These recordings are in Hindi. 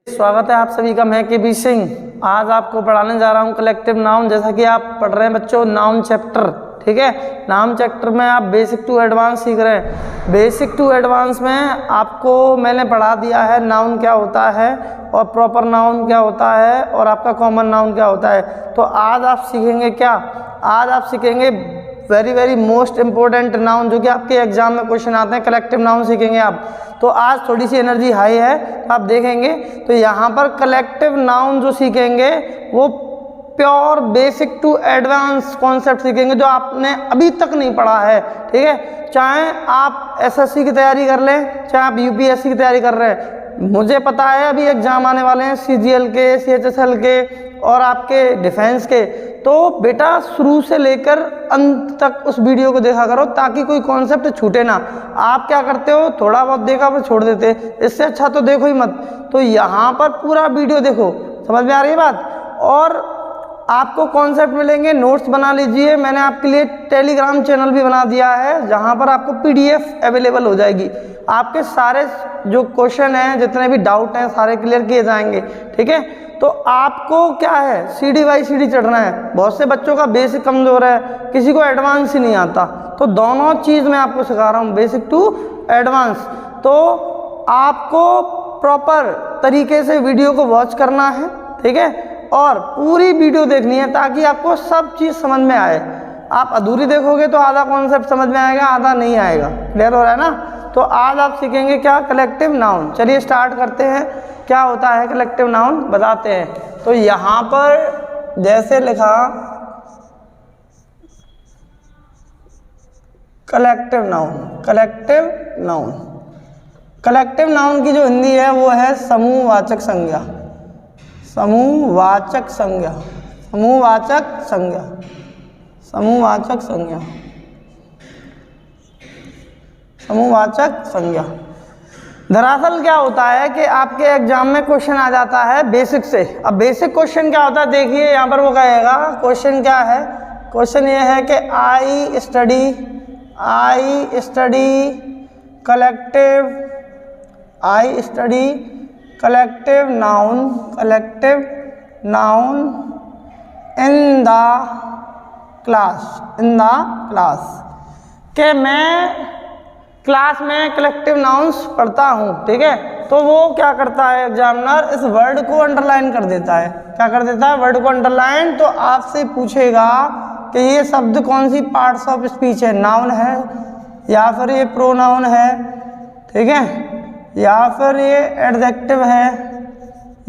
स्वागत है आप सभी का। मैं के.बी. सिंह आज आपको पढ़ाने जा रहा हूँ कलेक्टिव नाउन। जैसा कि आप पढ़ रहे हैं बच्चों नाउन चैप्टर, ठीक है। नाउन चैप्टर में आप बेसिक टू एडवांस सीख रहे हैं। बेसिक टू एडवांस में आपको मैंने पढ़ा दिया है नाउन क्या होता है और प्रॉपर नाउन क्या होता है और आपका कॉमन नाउन क्या होता है। तो आज आप सीखेंगे क्या, आज आप सीखेंगे वेरी मोस्ट इम्पोर्टेंट नाउन जो कि आपके एग्जाम में क्वेश्चन आते हैं। कलेक्टिव नाउन सीखेंगे आप। तो आज थोड़ी सी एनर्जी हाई है, आप देखेंगे तो यहाँ पर कलेक्टिव नाउन जो सीखेंगे वो pure basic to advance concept सीखेंगे जो आपने अभी तक नहीं पढ़ा है, ठीक है। चाहे आप एसएससी की तैयारी कर लें, चाहे आप यूपीएससी की तैयारी कर रहे हैं। मुझे पता है अभी एग्जाम आने वाले हैं सीजीएल के, सीएचएसएल के और आपके डिफेंस के। तो बेटा शुरू से लेकर अंत तक उस वीडियो को देखा करो ताकि कोई कॉन्सेप्ट छूटे ना। आप क्या करते हो, थोड़ा बहुत देखा पर छोड़ देते, इससे अच्छा तो देखो ही मत। तो यहाँ पर पूरा वीडियो देखो, समझ में आ रही है बात। और आपको कॉन्सेप्ट मिलेंगे, नोट्स बना लीजिए। मैंने आपके लिए टेलीग्राम चैनल भी बना दिया है जहाँ पर आपको पीडीएफ अवेलेबल हो जाएगी। आपके सारे जो क्वेश्चन हैं, जितने भी डाउट हैं, सारे क्लियर किए जाएंगे, ठीक है। तो आपको क्या है, सीढ़ी बाई सीढ़ी चढ़ना है। बहुत से बच्चों का बेसिक कमजोर है, किसी को एडवांस ही नहीं आता। तो दोनों चीज़ मैं आपको सिखा रहा हूँ, बेसिक टू एडवांस। तो आपको प्रॉपर तरीके से वीडियो को वॉच करना है, ठीक है, और पूरी वीडियो देखनी है ताकि आपको सब चीज़ समझ में आए। आप अधूरी देखोगे तो आधा कॉन्सेप्ट समझ में आएगा, आधा नहीं आएगा। क्लियर हो रहा है ना। तो आज आप सीखेंगे क्या, कलेक्टिव नाउन। चलिए स्टार्ट करते हैं, क्या होता है कलेक्टिव नाउन बताते हैं। तो यहाँ पर जैसे लिखा collective noun, collective noun, collective noun की जो हिंदी है वो है समूहवाचक संज्ञा, समूहवाचक संज्ञा, समूहवाचक संज्ञा, समूहवाचक संज्ञा, समूहवाचक संज्ञा। दरअसल क्या होता है कि आपके एग्जाम में क्वेश्चन आ जाता है बेसिक से। अब बेसिक क्वेश्चन क्या होता है, देखिए यहाँ पर वो कहेगा क्वेश्चन क्या है। क्वेश्चन ये है कि I study collective noun, collective noun in the class, कि मैं क्लास में कलेक्टिव नाउन्स पढ़ता हूँ, ठीक है। तो वो क्या करता है एग्जामिनर, इस वर्ड को अंडरलाइन कर देता है। क्या कर देता है, वर्ड को अंडरलाइन। तो आपसे पूछेगा कि ये शब्द कौन सी पार्ट्स ऑफ स्पीच है, नाउन है या फिर ये प्रोनाउन है, ठीक है, या फिर ये एडजेक्टिव है,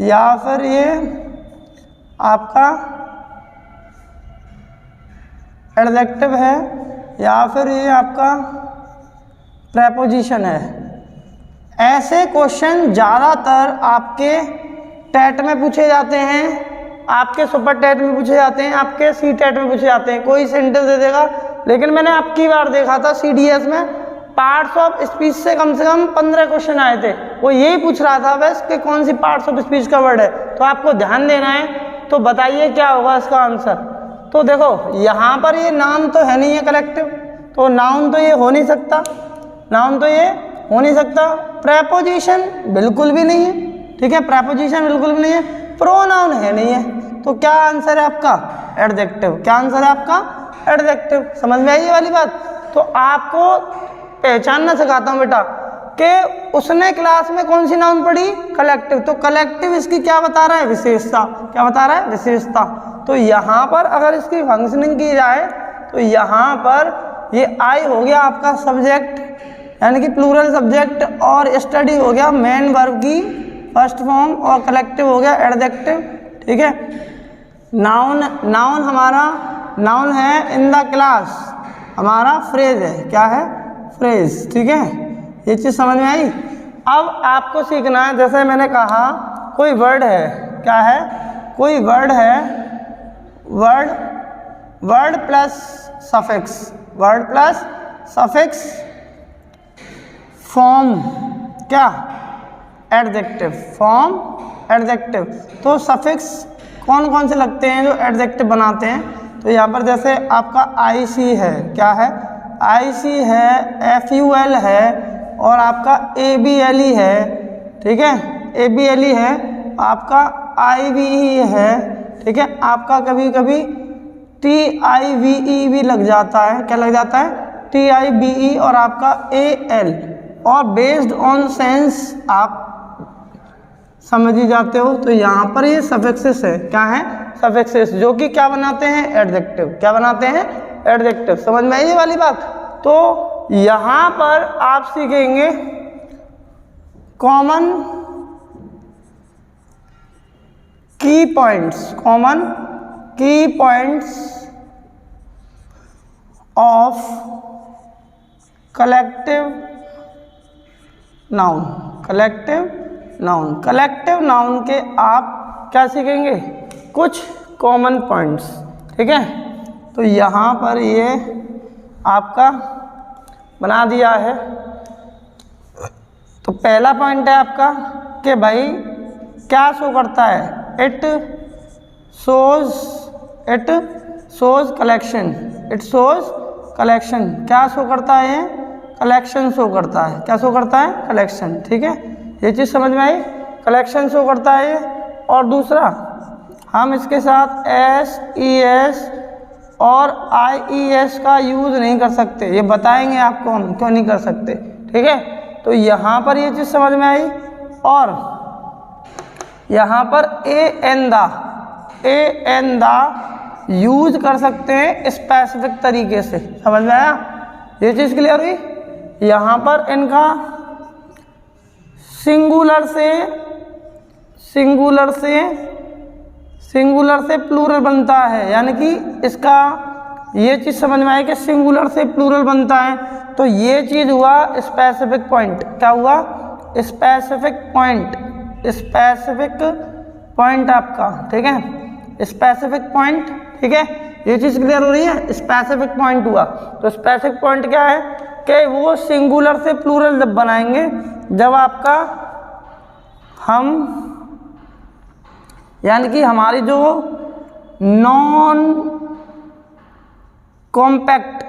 या फिर ये आपका एडजेक्टिव है, या फिर ये आपका प्रेपोजिशन है। ऐसे क्वेश्चन ज़्यादातर आपके टेट में पूछे जाते हैं, आपके सुपर टेट में पूछे जाते हैं, आपके सी टेट में पूछे जाते हैं। कोई सेंटेंस दे देगा, लेकिन मैंने आपकी बार देखा था सीडीएस में पार्ट्स ऑफ स्पीच से कम 15 क्वेश्चन आए थे। वो यही पूछ रहा था बस कि कौन सी पार्ट्स ऑफ स्पीच का वर्ड है। तो आपको ध्यान देना है। तो बताइए क्या होगा इसका आंसर। तो देखो यहाँ पर ये नाउन तो है नहीं है कलेक्टिव, तो नाउन तो ये हो नहीं सकता, नाउन तो ये हो नहीं सकता। प्रेपोजिशन बिल्कुल भी नहीं है, ठीक है, प्रेपोजिशन बिल्कुल भी नहीं है। प्रोनाउन है नहीं है, तो क्या आंसर है आपका, एडजेक्टिव। क्या आंसर है आपका, एडजेक्टिव। समझ में आई ये वाली बात। तो आपको पहचानना सिखाता हूँ बेटा कि उसने क्लास में कौन सी नाउन पढ़ी, कलेक्टिव। तो कलेक्टिव इसकी क्या बता रहा है, विशेषता। क्या बता रहा है, विशेषता। तो यहाँ पर अगर इसकी फंक्शनिंग की जाए तो यहाँ पर ये आई हो गया आपका सब्जेक्ट, यानी कि प्लूरल सब्जेक्ट, और स्टडी हो गया मेन वर्ब की फर्स्ट फॉर्म, और कलेक्टिव हो गया एडजेक्टिव, ठीक है। नाउन हमारा नाउन है इन द क्लास, हमारा फ्रेज है। क्या है, फ्रेज, ठीक है। ये चीज़ समझ में आई। अब आपको सीखना है, जैसे मैंने कहा कोई वर्ड है, क्या है, कोई वर्ड है, word plus suffix, word plus suffix form, क्या, एडजेक्टिव, फॉर्म एडजेक्टिव। तो सफिक्स कौन कौन से लगते हैं जो एडजेक्टिव बनाते हैं। तो यहाँ पर जैसे आपका IC है, क्या है, IC है, FUL है, और आपका ABLE है, ठीक है, ABLE है, आपका IVE है, ठीक है, आपका कभी कभी TIVE भी लग जाता है। क्या लग जाता है? TIVE और आपका AL, और बेस्ड ऑन सेंस आप समझ ही जाते हो। तो यहाँ पर ये सफिक्सेस है। क्या है? सफिक्सेस, जो कि क्या बनाते हैं? एडजेक्टिव। क्या बनाते हैं? एडजेक्टिव। समझ में आई ये वाली बात? तो यहाँ पर आप सीखेंगे कॉमन की पॉइंट्स, कॉमन की points of collective noun. Collective noun, collective noun के आप क्या सीखेंगे? कुछ कॉमन पॉइंट्स, ठीक है। तो यहाँ पर ये आपका बना दिया है। तो पहला पॉइंट है आपका कि भाई क्या शो करता है? It shows collection. It shows collection. क्या शो करता है? कलेक्शन शो करता है। क्या शो करता है? कलेक्शन, ठीक है। ये चीज़ समझ में आई? कलेक्शन शो करता है ये। और दूसरा, हम इसके साथ SES और IES का यूज़ नहीं कर सकते। ये बताएंगे आपको हम क्यों नहीं कर सकते, ठीक है। तो यहाँ पर ये चीज़ समझ में आई। और यहाँ पर AN दा यूज कर सकते हैं स्पेसिफिक तरीके से। समझ में आया? ये चीज़ क्लियर हुई? यहाँ पर इनका सिंगुलर से प्लूरल बनता है। यानी कि इसका ये चीज़ समझ में आए कि सिंगुलर से प्लूरल बनता है। तो ये चीज़ हुआ स्पेसिफिक पॉइंट। क्या हुआ? स्पेसिफिक पॉइंट आपका, ठीक है। स्पेसिफिक पॉइंट, ठीक है। ये चीज़ क्लियर हो रही है? स्पेसिफिक पॉइंट हुआ। तो स्पेसिफिक पॉइंट क्या है कि वो सिंगुलर से प्लूरल जब बनाएंगे, जब आपका हम यानी कि हमारी जो नॉन कॉम्पैक्ट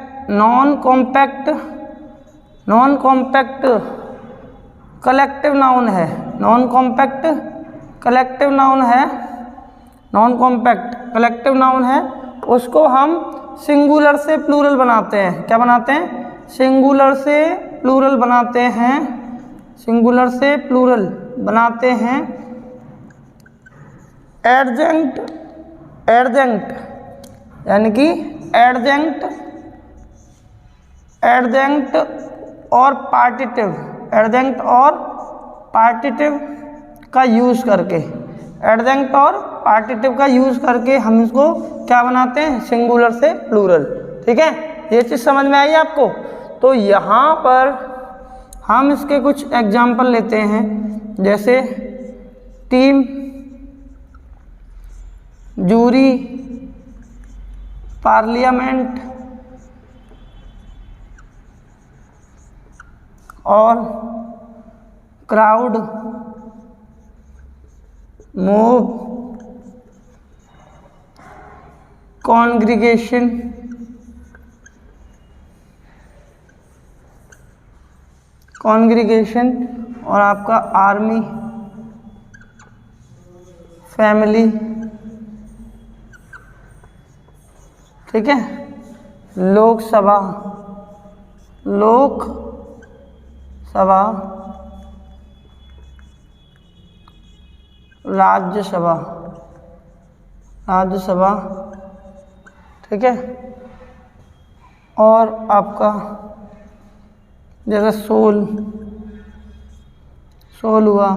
कलेक्टिव नाउन है, नॉन कॉम्पैक्ट कलेक्टिव नाउन है, उसको हम सिंगुलर से प्लूरल बनाते हैं। क्या बनाते हैं? सिंगुलर से प्लूरल बनाते हैं एडजेंक्ट यानी कि एडजेंक्ट और पार्टिटिव का यूज़ करके, हम इसको क्या बनाते हैं? सिंगुलर से प्लूरल, ठीक है। ये चीज़ समझ में आई आपको? तो यहाँ पर हम इसके कुछ एग्जाम्पल लेते हैं, जैसे टीम, जूरी, पार्लियामेंट और क्राउड, मूव, कॉन्ग्रीगेशन, और आपका आर्मी, फैमिली, ठीक है। लोकसभा, राज्यसभा, ठीक है। और आपका जैसे सोल हुआ,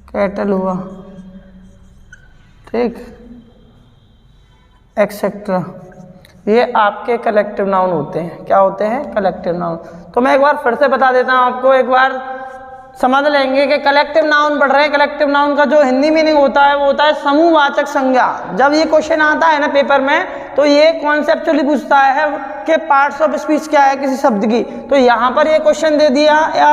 कैटल हुआ, ठीक, एक्सेट्रा। ये आपके कलेक्टिव नाउन होते हैं। क्या होते हैं? Collective noun. तो मैं एक बार फिर से बता देता हूँ आपको, एक बार समझ लेंगे कि कलेक्टिव नाउन पढ़ रहे हैं। कलेक्टिव नाउन का जो हिंदी मीनिंग होता है वो होता है समूहवाचक संज्ञा। जब ये क्वेश्चन आता है ना पेपर में, तो ये कॉन्सेप्चुअली पूछता है कि पार्ट्स ऑफ स्पीच क्या है किसी शब्द की। तो यहाँ पर ये क्वेश्चन दे दिया, या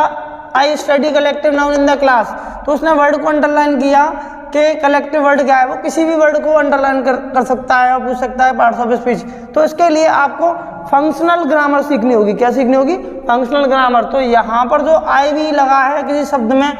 I study collective noun in the class, तो उसने वर्ड को अंडरलाइन किया कि कलेक्टिव वर्ड क्या है। वो किसी भी वर्ड को अंडरलाइन कर सकता है और पूछ सकता है पार्ट्स ऑफ स्पीच। तो इसके लिए आपको फंक्शनल ग्रामर सीखनी होगी। क्या सीखनी होगी? Functional grammar. तो यहाँ पर जो IV लगा है किसी शब्द में,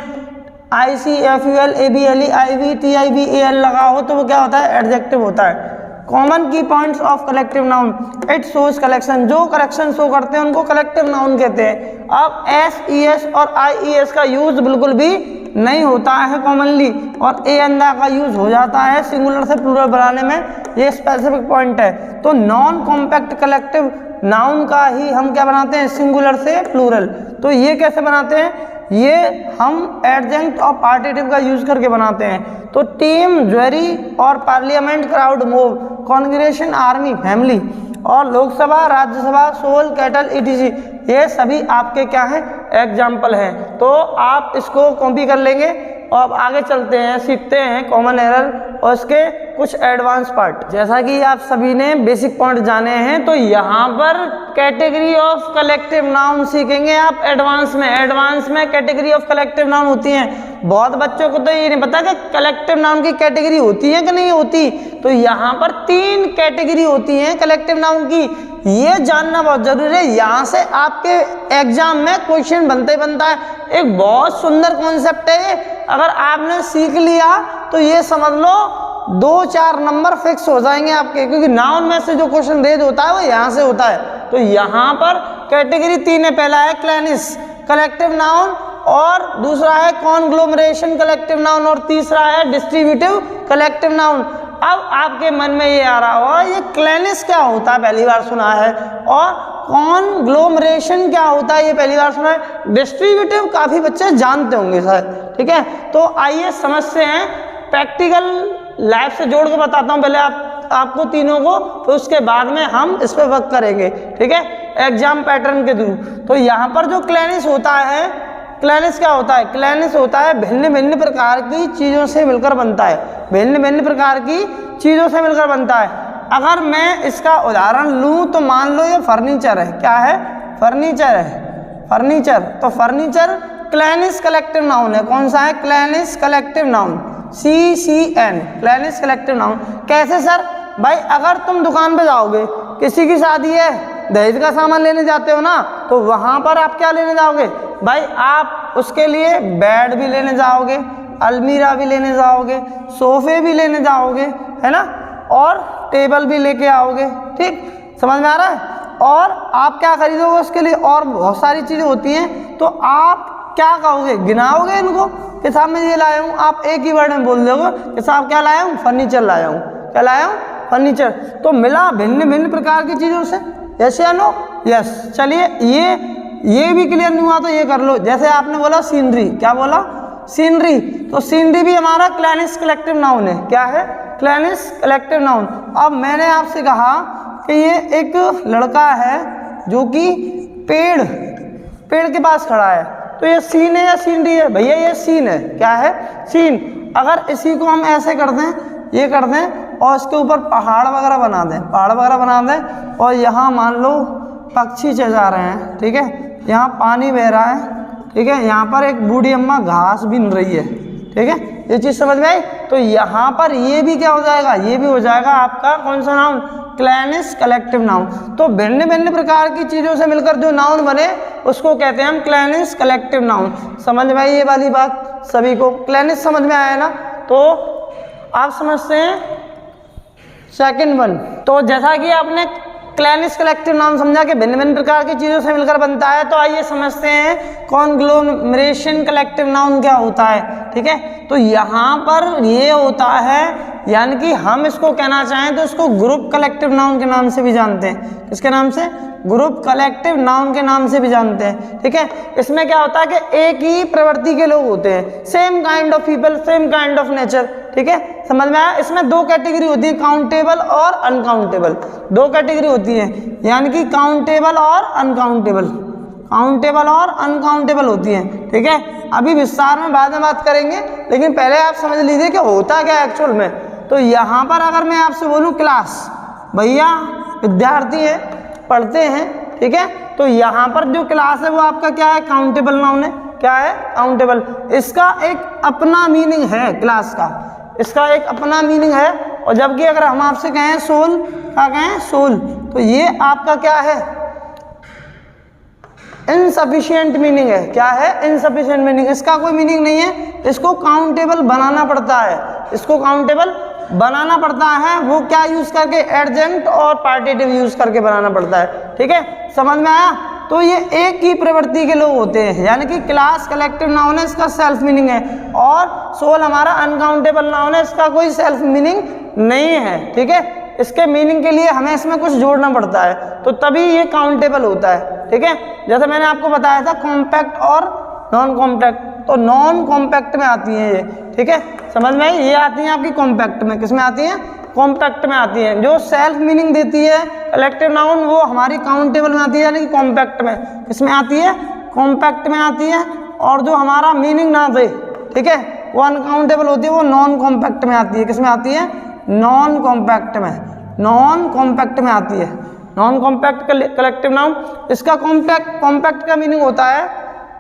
ICFUL ABLE IV TIVAL लगा हो तो वो क्या होता है, एडजेक्टिव होता है। कॉमन की points of collective noun, it shows collection, जो कलेक्शन शो करते हैं उनको कलेक्टिव नाउन कहते हैं। अब SES और IES का यूज बिल्कुल भी नहीं होता है कॉमनली, और ए अंदा का यूज हो जाता है सिंगुलर से प्लूरल बनाने में, ये स्पेसिफिक पॉइंट है। तो नॉन कॉम्पैक्ट कलेक्टिव नाउन का ही हम क्या बनाते हैं, सिंगुलर से प्लूरल। तो ये कैसे बनाते हैं, ये हम एडजेंक्ट और पार्टिटिव का यूज करके बनाते हैं। तो टीम, ज्वेरी और parliament, crowd, mob, congregation, army, family, और Lok Sabha, Rajya Sabha, soul, cattle, ETC, ये सभी आपके क्या हैं, एग्जाम्पल हैं। तो आप इसको कॉपी कर लेंगे और अब आगे चलते हैं, सीखते हैं कॉमन एरर और इसके कुछ एडवांस पार्ट। जैसा कि आप सभी ने बेसिक पॉइंट जाने हैं, तो यहाँ पर कैटेगरी ऑफ कलेक्टिव नाउन सीखेंगे आप एडवांस में। एडवांस में कैटेगरी ऑफ कलेक्टिव नाउन होती हैं। बहुत बच्चों को तो ये नहीं पता कि कलेक्टिव नाउन की कैटेगरी होती है कि नहीं होती। तो यहाँ पर 3 कैटेगरी होती हैं कलेक्टिव नाउन की, ये जानना बहुत जरूरी है। यहाँ से आपके एग्जाम में क्वेश्चन बनते ही बनता है। एक बहुत सुंदर कॉन्सेप्ट है ये, अगर आपने सीख लिया तो ये समझ लो 2-4 नंबर फिक्स हो जाएंगे आपके, क्योंकि नाउन में से जो क्वेश्चन रेज होता है वो यहाँ से होता है। तो यहाँ पर कैटेगरी 3 है। पहला है क्लैनिस कलेक्टिव नाउन, और दूसरा है कॉन्ग्लोमरेशन कलेक्टिव नाउन, और तीसरा है डिस्ट्रीब्यूटिव कलेक्टिव नाउन। अब आपके मन में ये आ रहा होगा ये क्लैनिस क्या होता है, पहली बार सुना है, और कॉन्ग्लोमरेशन क्या होता है, ये पहली बार सुना है। डिस्ट्रीब्यूटिव काफ़ी बच्चे जानते होंगे शायद, ठीक है। तो आइए समझते हैं, प्रैक्टिकल लाइफ से जोड़ के बताता हूँ पहले आपको तीनों को, फिर उसके बाद में हम इस पर वर्क करेंगे, ठीक है, एग्जाम पैटर्न के थ्रू। तो यहाँ पर जो क्लैनिस होता है, क्लैनिस क्या होता है, क्लैनिस होता है भिन्न भिन्न प्रकार की चीज़ों से मिलकर बनता है, भिन्न भिन्न प्रकार की चीज़ों से मिलकर बनता है। अगर मैं इसका उदाहरण लूँ तो मान लो ये फर्नीचर है, क्या है, फर्नीचर है, फर्नीचर। तो फर्नीचर क्लैनिस कलेक्टिव नाउन है। कौन सा है, क्लैनिस collective noun, CCN, clannish collective noun. कैसे सर, भाई अगर तुम दुकान पे जाओगे, किसी की शादी है, दहेज का सामान लेने जाते हो ना, तो वहाँ पर आप क्या लेने जाओगे भाई, आप उसके लिए बेड भी लेने जाओगे, अलमीरा भी लेने जाओगे, सोफे भी लेने जाओगे, है ना, और टेबल भी लेके आओगे, ठीक, समझ में आ रहा है। और आप क्या खरीदोगे उसके लिए, और बहुत सारी चीज़ें होती हैं। तो आप क्या कहोगे, गिनाओगे इनको कि साहब मैं ये लाया हूँ, आप एक ही वर्ड में बोल दोगे कि साहब क्या लाया हूँ, फर्नीचर लाया हूँ, क्या लाया हूँ, फर्नीचर। तो मिला भिन्न भिन्न प्रकार की चीज़ों से, यस या नो, यस। चलिए ये भी क्लियर नहीं हुआ तो ये कर लो। जैसे आपने बोला सीनरी, क्या बोला, सीनरी, तो सीनरी भी हमारा क्लैनिस कलेक्टिव नाउन है। क्या है, क्लैनिस कलेक्टिव नाउन। अब मैंने आपसे कहा कि ये एक लड़का है जो कि पेड़ के पास खड़ा है, तो ये सीन है या सीनरी है, भैया ये सीन है, क्या है, सीन। अगर इसी को हम ऐसे कर दें, ये कर दें, और इसके ऊपर पहाड़ वगैरह बना दें, पहाड़ वगैरह बना दें, और यहाँ मान लो पक्षी चल जा रहे हैं, ठीक है, यहाँ पानी बह रहा है, ठीक है, यहाँ पर एक बूढ़ी अम्मा घास बीन रही है, ठीक है, ये चीज़ समझ में आई। तो यहाँ पर ये भी क्या हो जाएगा, ये भी हो जाएगा आपका कौन सा नाउन, क्लैनिस कलेक्टिव नाउन। तो भिन्न भिन्न प्रकार की चीज़ों से मिलकर जो नाउन बने उसको कहते हैं हम क्लैनिस कलेक्टिव नाउन। समझ में आई ये वाली बात सभी को, क्लैनिस समझ में आया ना। तो आप समझते हैं सेकंड वन। तो जैसा कि आपने क्लैनिस कलेक्टिव नाउन समझा कि भिन्न भिन्न प्रकार की चीज़ों से मिलकर बनता है, तो आइए समझते हैं कॉन्ग्लोमरेशन कलेक्टिव नाउन क्या होता है, ठीक है। तो यहाँ पर ये होता है, यानी कि हम इसको कहना चाहें तो इसको ग्रुप कलेक्टिव नाउन के नाम से भी जानते हैं। किसके नाम से, ग्रुप कलेक्टिव नाउन के नाम से भी जानते हैं, ठीक है। इसमें क्या होता है कि एक ही प्रवृत्ति के लोग होते हैं, same kind of people, same kind of nature, ठीक है, समझ में आया। इसमें 2 कैटेगरी होती है, काउंटेबल और अनकाउंटेबल, 2 कैटेगरी होती है, यानी कि काउंटेबल और अनकाउंटेबल, काउंटेबल और अनकाउंटेबल होती हैं, ठीक है। अभी विस्तार में बाद में बात करेंगे, लेकिन पहले आप समझ लीजिए कि होता क्या है एक्चुअल में। तो यहाँ पर अगर मैं आपसे बोलूँ क्लास, भैया विद्यार्थी है, पढ़ते हैं, ठीक है, तो यहाँ पर जो क्लास है वो आपका क्या है, काउंटेबल नाउन है, क्या है, काउंटेबल। इसका एक अपना मीनिंग है, क्लास का इसका एक अपना मीनिंग है। और जबकि अगर हम आपसे कहें सोल, क्या कहें, सोल, तो ये आपका क्या है, इनसफिशिएंट मीनिंग है। क्या है? Insufficient meaning. इसका कोई मीनिंग नहीं है, इसको काउंटेबल बनाना पड़ता है, इसको काउंटेबल बनाना पड़ता है। वो क्या यूज करके? एडजेंट और पार्टिटिव यूज करके बनाना पड़ता है। ठीक है, समझ में आया? तो ये एक ही प्रवृत्ति के लोग होते हैं, यानी कि क्लास कलेक्टिव नाउन है, इसका सेल्फ मीनिंग है, और सोल हमारा अनकाउंटेबल नाउन है, इसका कोई सेल्फ मीनिंग नहीं है। ठीक है, इसके मीनिंग के लिए हमें इसमें कुछ जोड़ना पड़ता है, तो तभी ये काउंटेबल होता है। ठीक है, जैसे मैंने आपको बताया था कॉम्पैक्ट और नॉन कॉम्पैक्ट, तो नॉन कॉम्पैक्ट में आती हैं ये। ठीक है, समझ में आई? ये आती हैं आपकी कॉम्पैक्ट में। किस में आती हैं? कॉम्पैक्ट में आती हैं। जो सेल्फ मीनिंग देती है कलेक्टिव नाउन, वो हमारी काउंटेबल में आती है, यानी कि कॉम्पैक्ट में। किसमें आती है? कॉम्पैक्ट में आती है। और जो हमारा मीनिंग ना दे, ठीक है, वो अनकाउंटेबल होती है, वो नॉन कॉम्पैक्ट में आती है। किसमें आती है? नॉन कॉम्पैक्ट में। नॉन कॉम्पैक्ट में आती है नॉन कॉम्पैक्ट कलेक्टिव नाउन। इसका कॉम्पैक्ट का मीनिंग होता है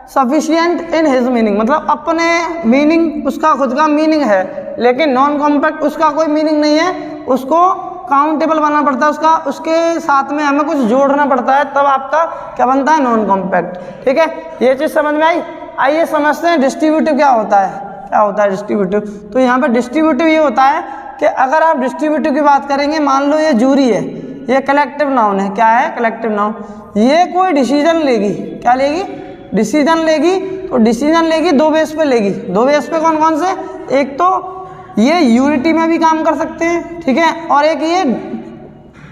सफिशिएंट इन हिज मीनिंग, मतलब अपने मीनिंग, उसका खुद का मीनिंग है, लेकिन नॉन कॉम्पैक्ट उसका कोई मीनिंग नहीं है, उसको काउंटेबल बनाना पड़ता है, उसके साथ में हमें कुछ जोड़ना पड़ता है, तब आपका क्या बनता है? Non compact. ठीक है, ये चीज़ समझ में आई? आइए समझते हैं डिस्ट्रीब्यूटिव क्या होता है। क्या होता है डिस्ट्रीब्यूटिव? तो यहाँ पर डिस्ट्रीब्यूटिव ये होता है कि अगर आप डिस्ट्रीब्यूटिव की बात करेंगे, मान लो ये जूरी है, ये कलेक्टिव नाउन है। क्या है? Collective noun. ये कोई डिसीजन लेगी। क्या लेगी? डिसीजन लेगी। तो डिसीजन लेगी दो बेस पे लेगी। दो बेस पे कौन कौन से? एक तो ये यूनिटी में भी काम कर सकते हैं, ठीक है, और एक ये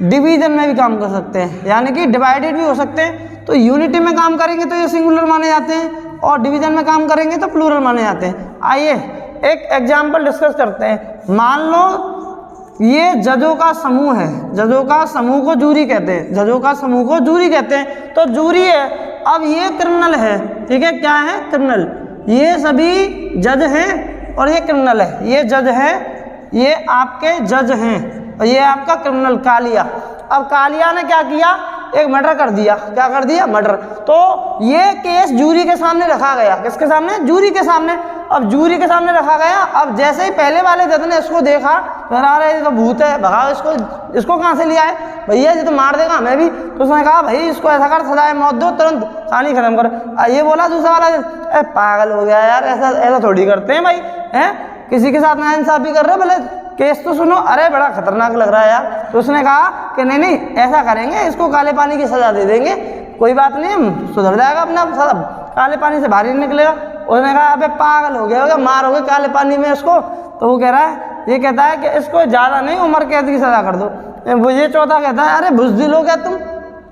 डिवीजन में भी काम कर सकते हैं, यानी कि डिवाइडेड भी हो सकते हैं। तो यूनिटी में काम करेंगे तो ये सिंगुलर माने जाते हैं, और डिवीजन में काम करेंगे तो प्लूरल माने जाते हैं। आइए एक एग्जाम्पल डिस्कस करते हैं। मान लो ये जजों का समूह है, जजों का समूह को जूरी कहते हैं, जजों का समूह को जूरी कहते हैं। तो जूरी है, अब ये क्रिमिनल है, ठीक है, क्या है? क्रिमिनल। ये सभी जज हैं और ये क्रिमिनल है। ये जज है, ये आपके जज हैं, और ये आपका क्रिमिनल कालिया। अब कालिया ने क्या किया? एक मर्डर कर दिया। क्या कर दिया? मर्डर। तो ये केस जूरी के सामने रखा गया। किसके सामने? जूरी के सामने। अब जूरी के सामने रखा गया। अब जैसे ही पहले वाले जज ने इसको देखा, तो अरे ये तो भूत है, भगाओ इसको कहाँ से लिया है भैया, ये तो मार देगा हमें भी। तो उसने कहा भाई इसको ऐसा कर, सजाए मौत दो, तुरंत कहानी खत्म करो। ये बोला दूसरा वाला, अरे पागल हो गया यार, ऐसा थोड़ी करते हैं भाई, हैं? किसी के साथ नाइंसाफी कर रहे हो, भले केस तो सुनो, अरे बड़ा खतरनाक लग रहा है यार। तो उसने कहा कि नहीं ऐसा करेंगे, इसको काले पानी की सजा दे देंगे, कोई बात नहीं, सुधर जाएगा अपना, काले पानी से बाहर ही निकलेगा। उसने कहा अबे पागल हो गया होगा, मारोगे काले पानी में इसको? तो वो कह रहा है, ये कहता है कि इसको ज़्यादा नहीं उम्र कैद की सज़ा कर दो। वो ये चौथा कहता है अरे बुज़दिल हो गया तुम,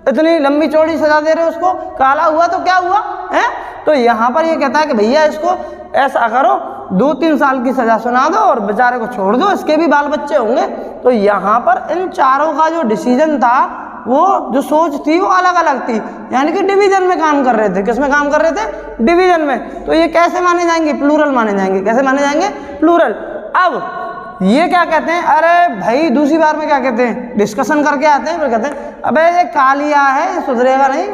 इतनी लंबी चौड़ी सज़ा दे रहे हो उसको, काला हुआ तो क्या हुआ है? तो यहाँ पर ये कहता है कि भैया इसको ऐसा करो, 2-3 साल की सज़ा सुना दो और बेचारे को छोड़ दो, इसके भी बाल बच्चे होंगे। तो यहाँ पर इन चारों का जो डिसीजन था, वो जो सोच थी वो अलग अलग थी, यानी कि डिवीजन में काम कर रहे थे। किस में काम कर रहे थे? डिवीजन में। तो ये कैसे माने जाएंगे? प्लूरल माने जाएंगे। कैसे माने जाएंगे? प्लूरल। अब ये क्या कहते हैं? अरे भाई दूसरी बार में क्या कहते हैं? डिस्कशन करके आते हैं, फिर कहते हैं अबे ये कालिया है, सुधरेगा नहीं,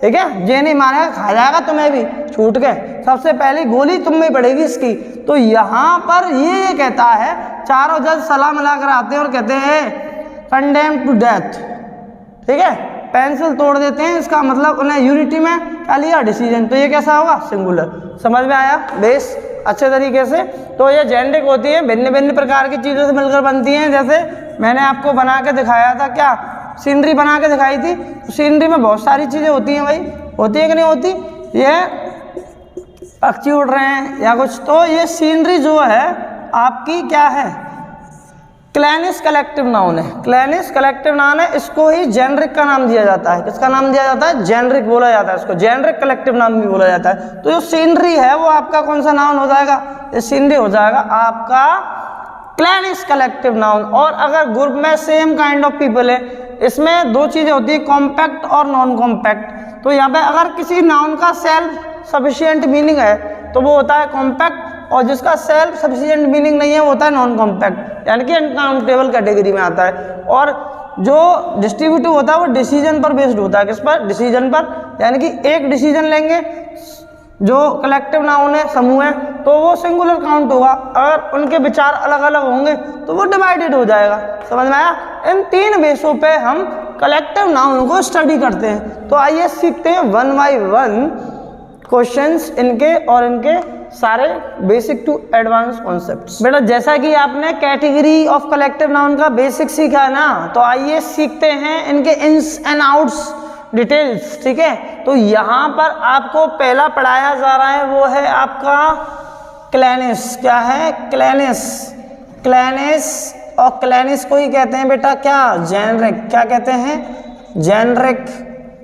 ठीक है, ये नहीं मानेगा, खा जाएगा तुम्हें भी छूट के, सबसे पहली गोली तुम में पड़ेगी इसकी। तो यहाँ पर ये कहता है, चारों जज सलाह मिलाकर आते हैं और कहते हैं कंडेम टू डेथ, ठीक है, पेंसिल तोड़ देते हैं। इसका मतलब उन्हें यूनिटी में क्या लिया? डिसीजन। तो ये कैसा होगा? सिंगुलर। समझ में आया बेस अच्छे तरीके से? तो ये जेनेरिक होती है, भिन्न भिन्न प्रकार की चीज़ों से मिलकर बनती हैं। जैसे मैंने आपको बना के दिखाया था, क्या सीनरी बना के दिखाई थी। सीनरी में बहुत सारी चीज़ें होती हैं भाई, होती है कि नहीं होती? ये पक्षी उड़ रहे हैं या कुछ, तो ये सीनरी जो है आपकी क्या है? क्लैनिस कलेक्टिव नाउन है। क्लैनिस कलेक्टिव नाउन है, इसको ही जेनरिक का नाम दिया जाता है। किसका नाम दिया जाता है? जेनरिक बोला जाता है इसको, जेनरिक कलेक्टिव नाम भी बोला जाता है। तो जो सीनरी है वो आपका कौन सा नाउन हो जाएगा? ये सीनरी हो जाएगा आपका क्लैनिस कलेक्टिव नाउन। और अगर ग्रुप में सेम काइंड ऑफ पीपल है, इसमें दो चीज़ें होती है, कॉम्पैक्ट और नॉन कॉम्पैक्ट। तो यहाँ पे अगर किसी नाउन का सेल्फ सफिशिएंट मीनिंग है तो वो होता है कॉम्पैक्ट, और जिसका सेल्फ सफिशिएंट मीनिंग नहीं है वो होता है नॉन कॉम्पैक्ट, यानी कि अनकाउंटेबल कैटेगरी में आता है। और जो डिस्ट्रीब्यूटिव होता है वो डिसीजन पर बेस्ड होता है। किस पर? डिसीजन पर, यानी कि एक डिसीजन लेंगे, जो कलेक्टिव नाउन है, समूह है, तो वो सिंगुलर काउंट होगा। अगर उनके विचार अलग अलग होंगे तो वो डिवाइडेड हो जाएगा। समझ में आया? इन 3 बेसों पे हम कलेक्टिव नाउन को स्टडी करते हैं। तो आइए सीखते हैं वन बाय वन क्वेश्चंस इनके और इनके सारे बेसिक टू एडवांस कॉन्सेप्ट्स। बेटा जैसा कि आपने कैटेगरी ऑफ कलेक्टिव नाउन का बेसिक सीखा है ना, तो आइए सीखते हैं इनके इन्स एंड आउट्स डिटेल्स। ठीक है, तो यहाँ पर आपको पहला पढ़ाया जा रहा है वो है आपका क्लैनिस। क्या है? क्लैनिस। क्लैनिस, और क्लैनिस को ही कहते हैं बेटा क्या? जेनरिक। क्या कहते हैं? Generic.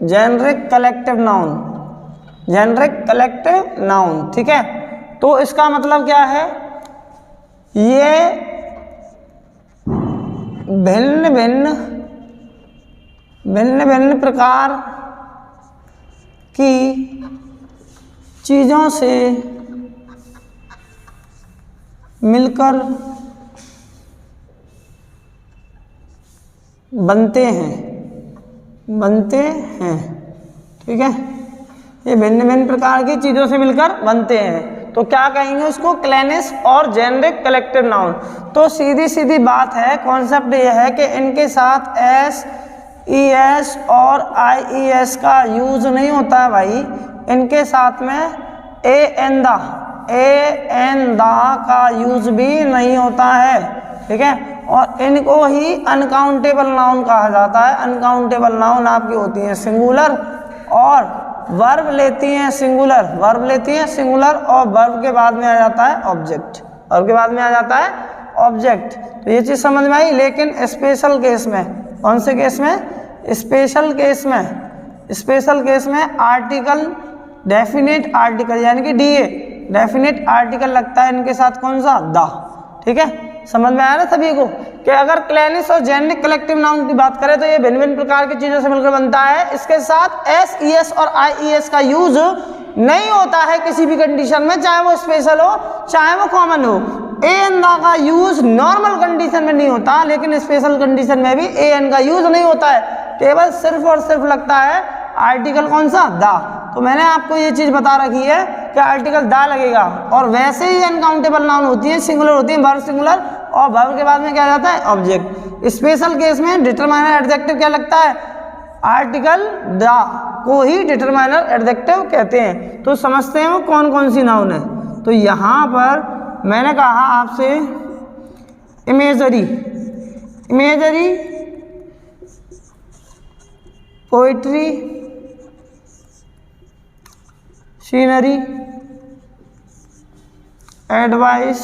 Generic collective noun. Generic collective noun. ठीक है, तो इसका मतलब क्या है? ये भिन्न भिन्न प्रकार की चीज़ों से मिलकर बनते हैं। ठीक है, ये भिन्न भिन्न प्रकार की चीज़ों से मिलकर बनते हैं, तो क्या कहेंगे उसको? क्लैनिस और जेनरिक कलेक्टिव नाउन। तो सीधी सीधी बात है, कॉन्सेप्ट ये है कि इनके साथ एस, ई एस और आई ई एस का यूज नहीं होता है भाई। इनके साथ में ए एन दा का यूज भी नहीं होता है। ठीक है, और इनको ही अनकाउंटेबल नाउन कहा जाता है। अनकाउंटेबल नाउन आपकी होती हैं सिंगुलर, और वर्ब लेती हैं सिंगुलर। वर्ब लेती हैं सिंगुलर, और वर्ब के बाद में आ जाता है ऑब्जेक्ट। वर्ब के बाद में आ जाता है ऑब्जेक्ट। तो ये चीज़ समझ में आई। लेकिन स्पेशल केस में, कौन से केस में? स्पेशल केस में। स्पेशल केस में आर्टिकल, डेफिनेट आर्टिकल यानी कि डीए, डेफिनेट आर्टिकल लगता है इनके साथ। कौन सा? दा। ठीक है, समझ में आया ना सभी को कि अगर क्लैनिस और जेनरिक कलेक्टिव नाउन की बात करें तो ये भिन्न भिन्न प्रकार की चीज़ों से मिलकर बनता है। इसके साथ एस, ई एस और आई ई एस का यूज नहीं होता है किसी भी कंडीशन में, चाहे वो स्पेशल हो चाहे वो कॉमन हो। ए एन दा का यूज नॉर्मल कंडीशन में नहीं होता, लेकिन स्पेशल कंडीशन में भी ए एन का यूज नहीं होता है। केवल सिर्फ और सिर्फ लगता है आर्टिकल। कौन सा? दा। तो मैंने आपको ये चीज़ बता रखी है कि आर्टिकल दा लगेगा। और वैसे ही अनकाउंटेबल नाउन होती है, सिंगुलर होती है, वर्ब सिंगुलर, और वर्ब के बाद में क्या जाता है? ऑब्जेक्ट। स्पेशल केस में डिटरमाइनर एडजेक्टिव क्या लगता है? आर्टिकल दा को ही डिटरमाइनर एडजेक्टिव कहते हैं। तो समझते हैं वो कौन कौन सी नाउन है। तो यहाँ पर मैंने कहा आपसे imagery. Imagery, poetry, scenery, advice,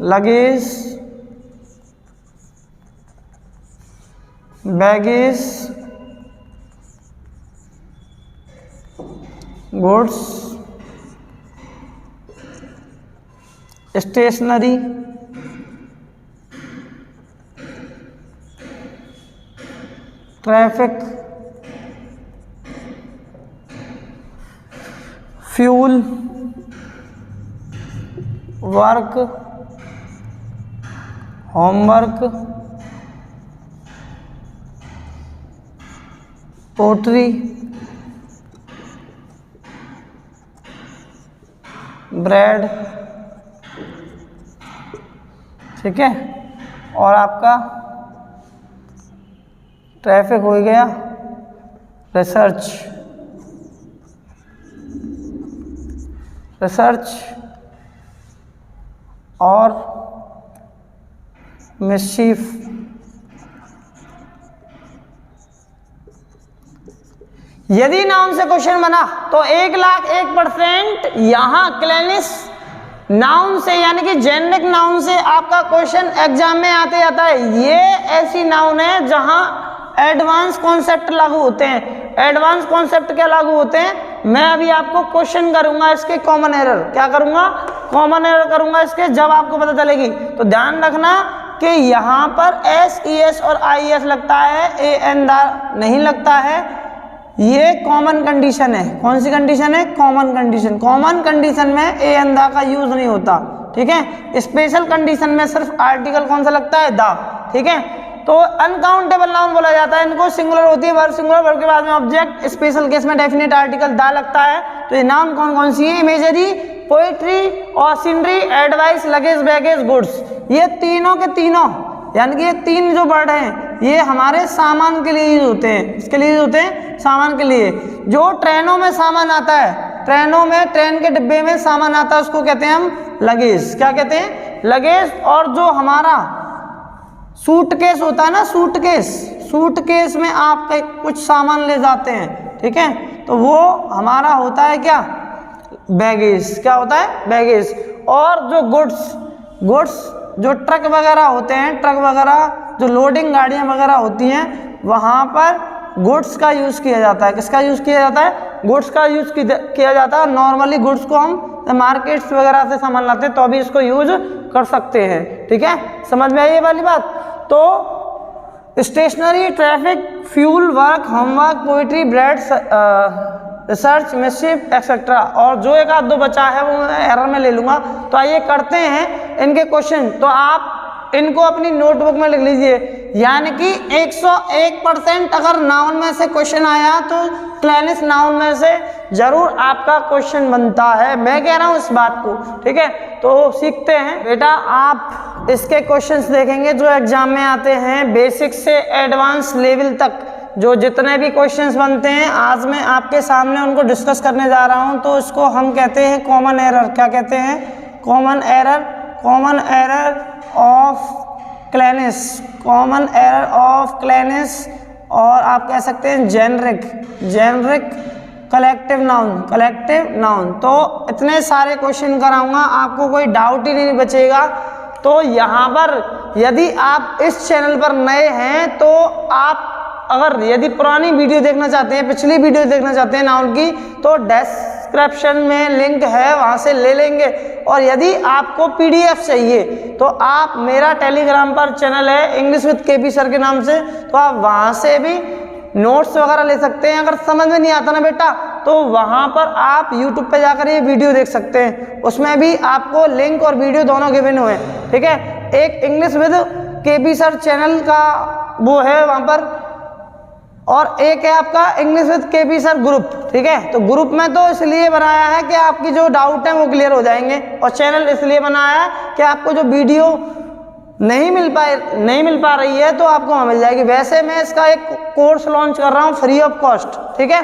luggage, baggage, goods, stationery, traffic, fuel, work, homework, poetry, bread. ठीक है, और आपका ट्रैफिक हो गया, रिसर्च, और मिस्चीफ। यदि नाउन से क्वेश्चन बना तो 1,01,000% यहाँ क्लैनिस नाउन से यानी कि जेनरिक नाउन से आपका क्वेश्चन एग्जाम में आते जाता है। ये ऐसी नाउन है जहां एडवांस कॉन्सेप्ट लागू होते हैं। एडवांस कॉन्सेप्ट क्या लागू होते हैं? मैं अभी आपको क्वेश्चन करूंगा इसके कॉमन एरर। क्या करूंगा? कॉमन एरर करूंगा इसके, जब आपको पता चलेगी। तो ध्यान रखना कि यहाँ पर एस, ई एस और आई एस लगता है, ए एन दा नहीं लगता है। ये कॉमन कंडीशन है। कौन सी कंडीशन है? Common condition. कॉमन कंडीशन में ए एन दा का यूज नहीं होता। ठीक है, स्पेशल कंडीशन में सिर्फ आर्टिकल कौन सा लगता है? दा। ठीक है, तो अनकाउंटेबल नाउन बोला जाता है इनको। सिंगुलर होती है, वर्ब सिंगुलर, वर्ब के बाद में ऑब्जेक्ट। स्पेशल केस में डेफिनेट आर्टिकल दा लगता है। तो ये नाउन कौन कौन सी है? इमेजरी, पोएट्री और scenery, advice, luggage, baggage, goods. ये तीनों के तीनों यानी कि ये तीन जो वर्ड हैं ये हमारे सामान के लिए यूज होते हैं। इसके लिए यूज होते हैं, सामान के लिए। जो ट्रेनों में सामान आता है, ट्रेनों में, ट्रेन के डिब्बे में सामान आता है, उसको कहते हैं हम लगेज। क्या कहते हैं? लगेज। और जो हमारा सूटकेस होता है ना, सूटकेस, सूटकेस में आप कुछ सामान ले जाते हैं, ठीक है, तो वो हमारा होता है क्या? बैगेज। क्या होता है? बैगेज। और जो गुड्स जो ट्रक वगैरह होते हैं, ट्रक वगैरह जो लोडिंग गाड़ियां वगैरह होती हैं, वहाँ पर गुड्स का यूज़ किया जाता है। किसका यूज़ किया जाता है? गुड्स का यूज़ किया जाता है। नॉर्मली गुड्स को हम मार्केट्स वगैरह से सामान लाते हैं तो अभी इसको यूज कर सकते हैं, ठीक है। समझ में आई ये वाली बात? तो stationery, traffic, fuel, work, homework, poetry, bread, research, mischief etcetera. और जो एक आध दो बचा है वो मैं एरर में ले लूँगा। तो आइए करते हैं इनके क्वेश्चन। तो आप इनको अपनी नोटबुक में लिख लीजिए। यानी कि 101% अगर नाउन में से क्वेश्चन आया तो क्लैनिस नाउन में से जरूर आपका क्वेश्चन बनता है। मैं कह रहा हूँ इस बात को, ठीक है। तो सीखते हैं बेटा। आप इसके क्वेश्चंस देखेंगे जो एग्जाम में आते हैं, बेसिक से एडवांस लेवल तक जो जितने भी क्वेश्चंस बनते हैं, आज मैं आपके सामने उनको डिस्कस करने जा रहा हूं। तो इसको हम कहते हैं कॉमन एरर। क्या कहते हैं? Common error. Common error of clannish, common error of clannish. और आप कह सकते हैं generic collective noun, collective noun. तो इतने सारे क्वेश्चन कराऊंगा, आपको कोई डाउट ही नहीं बचेगा। तो यहाँ पर यदि आप इस चैनल पर नए हैं तो आप अगर यदि पुरानी वीडियो देखना चाहते हैं, पिछली वीडियो देखना चाहते हैं नाउन की, तो डिस्क्रिप्शन में लिंक है, वहाँ से ले लेंगे। और यदि आपको PDF चाहिए तो आप मेरा टेलीग्राम पर चैनल है इंग्लिश विद KP सर के नाम से, तो आप वहाँ से भी नोट्स वगैरह ले सकते हैं। अगर समझ में नहीं आता ना बेटा तो वहाँ पर आप YouTube पे जाकर ये वीडियो देख सकते हैं, उसमें भी आपको लिंक और वीडियो दोनों गिवन हुए हैं, ठीक है। एक English with KP sir channel का वो है वहाँ पर, और एक है आपका English with KP sir group, ठीक है। तो ग्रुप में तो इसलिए बनाया है कि आपकी जो डाउट है वो क्लियर हो जाएंगे, और चैनल इसलिए बनाया है कि आपको जो वीडियो नहीं मिल पा रही है तो आपको वहाँ मिल जाएगी। वैसे मैं इसका एक कोर्स लॉन्च कर रहा हूँ फ्री ऑफ कॉस्ट, ठीक है।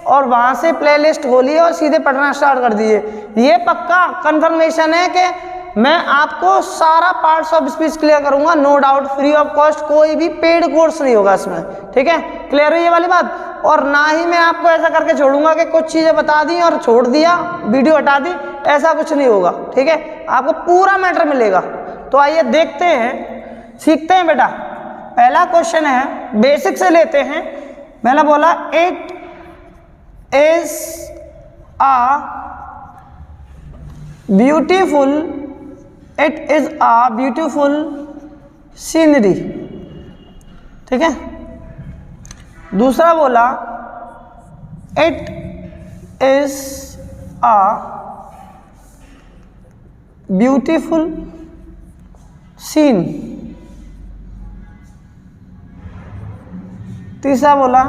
और वहाँ से प्लेलिस्ट खोलिए और सीधे पढ़ना स्टार्ट कर दीजिए। ये पक्का कंफर्मेशन है कि मैं आपको सारा पार्ट्स ऑफ स्पीच क्लियर करूंगा, no doubt, free of cost. कोई भी पेड कोर्स नहीं होगा इसमें, ठीक है। क्लियर है ये वाली बात? और ना ही मैं आपको ऐसा करके छोड़ूंगा कि कुछ चीज़ें बता दी और छोड़ दिया, वीडियो हटा दी, ऐसा कुछ नहीं होगा, ठीक है। आपको पूरा मैटर मिलेगा। तो आइए देखते हैं, सीखते हैं बेटा। पहला क्वेश्चन है, बेसिक से लेते हैं। मैंने बोला it is a beautiful scenery, ठीक है। दूसरा बोला it is a beautiful scene. तीसरा बोला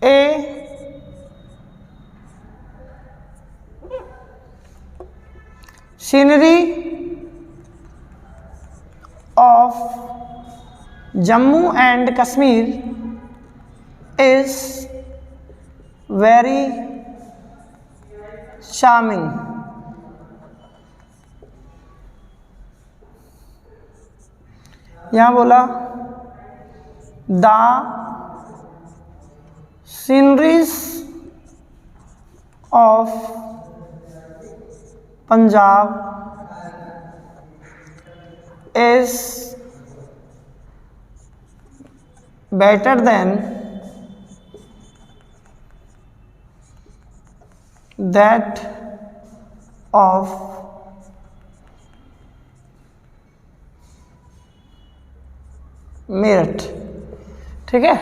ए scenery of Jammu and Kashmir is very charming. यहाँ बोला the sceneries of Punjab is better than that of Meerut, ठीक है।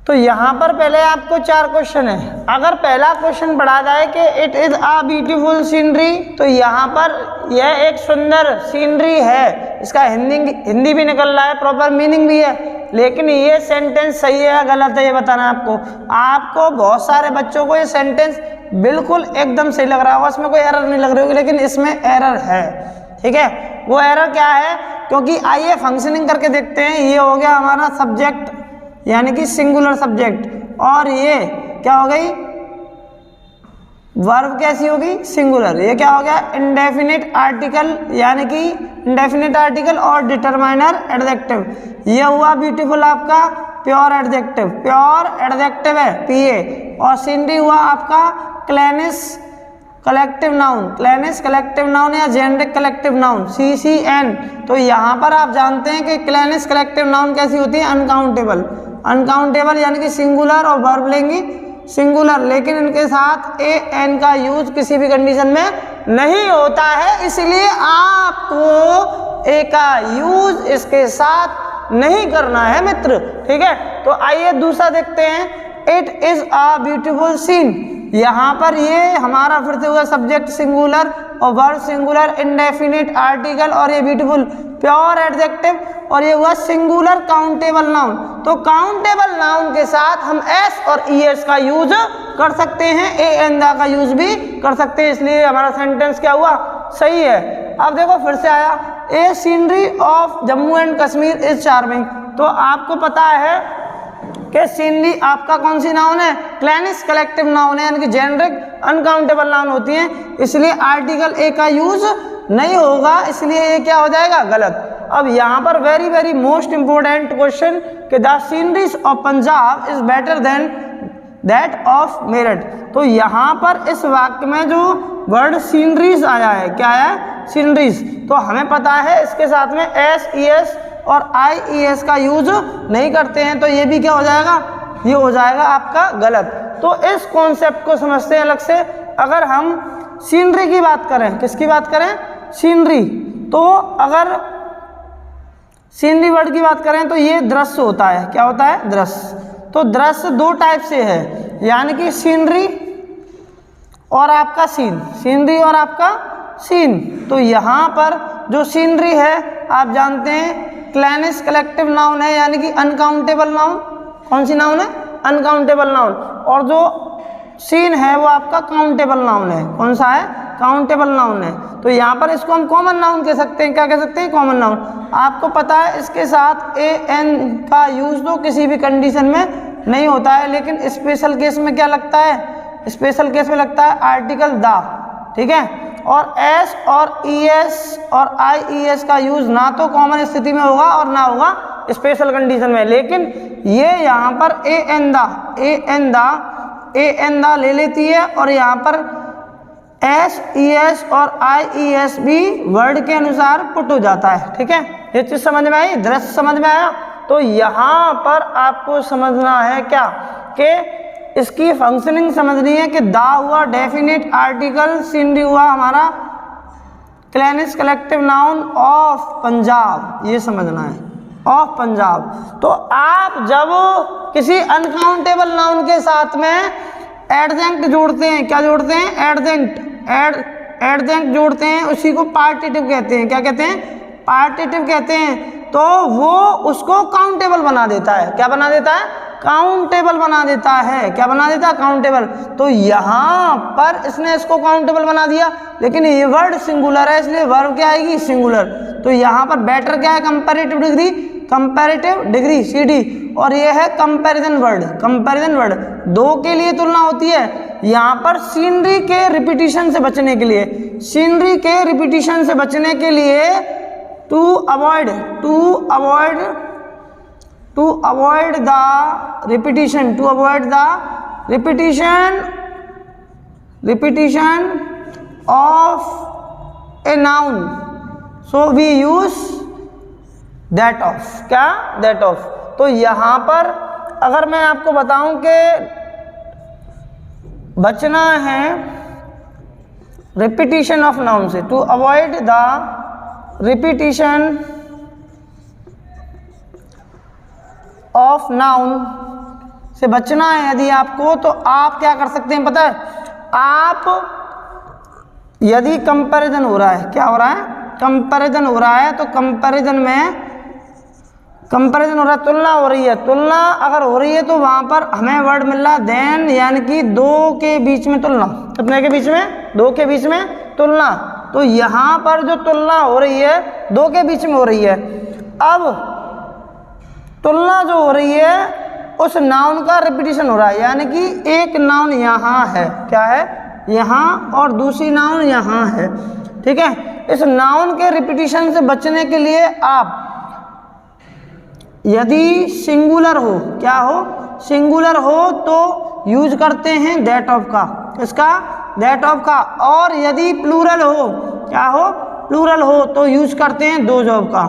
तो यहाँ पर पहले आपको 4 क्वेश्चन है। अगर पहला क्वेश्चन पढ़ा जाए कि it is a beautiful scenery, तो यहाँ पर यह एक सुंदर सीनरी है। इसका हिंदी भी निकल रहा है, प्रॉपर मीनिंग भी है, लेकिन ये सेंटेंस सही है या गलत है ये बताना है आपको। आपको बहुत सारे बच्चों को ये सेंटेंस बिल्कुल एकदम सही लग रहा होगा, इसमें कोई एरर नहीं लग रही होगी, लेकिन इसमें एरर है। ठीक है, वो एरर क्या है? क्योंकि आइए फंक्शनिंग करके देखते हैं। ये हो गया हमारा सब्जेक्ट यानी कि सिंगुलर सब्जेक्ट, और ये क्या हो गई? वर्ब कैसी होगी? सिंगुलर। ये क्या हो गया? इंडेफिनिट आर्टिकल यानी कि इंडेफिनिट आर्टिकल और डिटरमाइनर एडजेक्टिव। ये हुआ ब्यूटीफुल आपका प्योर एडजेक्टिव, प्योर एडजेक्टिव है पीए। और सीनरी हुआ आपका क्लैनिस कलेक्टिव नाउन, क्लैनिस कलेक्टिव नाउन या जेनरिक कलेक्टिव नाउन CCN। तो यहाँ पर आप जानते हैं कि क्लैनिस कलेक्टिव नाउन कैसी होती है? अनकाउंटेबल। अनकाउंटेबल यानी कि सिंगुलर और वर्ब लेंगी सिंगुलर, लेकिन इनके साथ AN का यूज किसी भी कंडीशन में नहीं होता है, इसलिए आपको A का यूज इसके साथ नहीं करना है मित्र। ठीक है, तो आइए दूसरा देखते हैं। It is a beautiful scene. यहाँ पर ये हमारा फिर से हुआ सब्जेक्ट सिंगुलर और वर्ब सिंगुलर, इंडेफिनिट आर्टिकल और ये ब्यूटीफुल प्योर एडजेक्टिव, और ये हुआ सिंगुलर काउंटेबल नाउन। तो काउंटेबल नाउन के साथ हम S और ES का यूज कर सकते हैं, AN का यूज भी कर सकते हैं, इसलिए हमारा सेंटेंस क्या हुआ? सही है। अब देखो फिर से आया, a scenery of Jammu and Kashmir is charming. तो आपको पता है कि सीनरी आपका कौन सी नाउन है? क्लैनिस कलेक्टिव नाउन है, यानी कि जेनरिक अनकाउंटेबल नाउन होती है, इसलिए आर्टिकल ए का यूज नहीं होगा, इसलिए ये क्या हो जाएगा? गलत। अब यहाँ पर very very most important question कि the sceneries of Punjab is better than that of Meerut. तो यहाँ पर इस वाक्य में जो वर्ड सीनरीज आया है, क्या आया है? सीनरीज। तो हमें पता है इसके साथ में S, ES और IES का यूज नहीं करते हैं, तो ये भी क्या हो जाएगा? ये हो जाएगा आपका गलत। तो इस कॉन्सेप्ट को समझते हैं अलग से। अगर हम सीनरी की बात करें, किसकी बात करें? सीनरी। तो अगर सीनरी वर्ड की बात करें तो ये दृश्य होता है। क्या होता है? दृश्य। तो दृश्य दो टाइप से है, यानी कि सीनरी और आपका सीन, सीनरी और आपका सीन। तो यहाँ पर जो सीनरी है आप जानते हैं क्लैनिस कलेक्टिव नाउन है, यानी कि अनकाउंटेबल नाउन। कौन सी नाउन है? Uncountable noun. और जो सीन है वो आपका काउंटेबल नाउन है। कौन सा है? काउंटेबल नाउन है। तो यहाँ पर इसको हम कॉमन नाउन कह सकते हैं। क्या कह सकते हैं? Common noun. आपको पता है इसके साथ AN का यूज तो किसी भी कंडीशन में नहीं होता है, लेकिन स्पेशल केस में क्या लगता है? स्पेशल केस में लगता है आर्टिकल द। ठीक है, और S और ES और IES का यूज ना तो कॉमन स्थिति में होगा और ना होगा स्पेशल कंडीशन में, लेकिन ये यहाँ पर AN दा ले लेती है, और यहाँ पर S, ES और IES भी वर्ड के अनुसार पुट हो जाता है। ठीक है, ये चीज समझ में आई? दृश्य समझ में आया? तो यहाँ पर आपको समझना है क्या कि इसकी फंक्शनिंग समझनी है कि दा हुआ डेफिनेट आर्टिकल, सीनरी हुआ हमारा क्लैनिस कलेक्टिव नाउन ऑफ पंजाब, ये समझना है, ऑफ पंजाब। तो आप जब किसी अनकाउंटेबल नाउन के साथ में एडजेंक्ट जोड़ते हैं, क्या जोड़ते हैं? एडजेंक्ट जोड़ते हैं, उसी को पार्टिटिव कहते हैं। क्या कहते हैं? पार्टिटिव कहते हैं। तो वो उसको काउंटेबल बना देता है। क्या बना देता है? काउंटेबल बना देता है। क्या बना देता है? काउंटेबल। तो यहाँ पर इसने इसको काउंटेबल बना दिया, लेकिन ये वर्ड सिंगुलर है, इसलिए वर्ब क्या आएगी? सिंगुलर। तो यहाँ पर बेटर क्या है? Comparative degree, comparative degree CD, और ये है कंपैरिजन वर्ड। कंपैरिजन वर्ड दो के लिए तुलना होती है। यहाँ पर सीनरी के रिपीटिशन से बचने के लिए, सीनरी के रिपीटिशन से बचने के लिए to avoid the repetition, to avoid the repetition of a noun, so we use that of. क्या? That of. तो यहाँ पर अगर मैं आपको बताऊं कि बचना है रिपीटिशन ऑफ नाउन से, to avoid the repetition of noun से बचना है यदि आपको, तो आप क्या कर सकते हैं पता है? आप यदि कंपैरिजन हो रहा है, क्या हो रहा है? कंपैरिजन हो रहा है, तो कंपैरिजन में कंपैरिजन हो रहा है, तुलना हो रही है। तुलना अगर हो रही है तो वहाँ पर हमें वर्ड मिल रहा है देन, यानी कि दो के बीच में तुलना। कितने के बीच में? दो के बीच में तुलना। तो यहाँ पर जो तुलना हो रही है दो के बीच में हो रही है। अब तुलना जो हो रही है उस नाउन का रिपीटिशन हो रहा है, यानी कि एक नाउन यहाँ है, क्या है? यहाँ, और दूसरी नाउन यहाँ है, ठीक है। इस नाउन के रिपीटिशन से बचने के लिए आप यदि सिंगुलर हो, क्या हो? सिंगुलर हो तो यूज करते हैं दैट ऑफ का, इसका दैट ऑफ का। और यदि प्लूरल हो, क्या हो? प्लूरल हो तो यूज करते हैं दोज ऑफ का।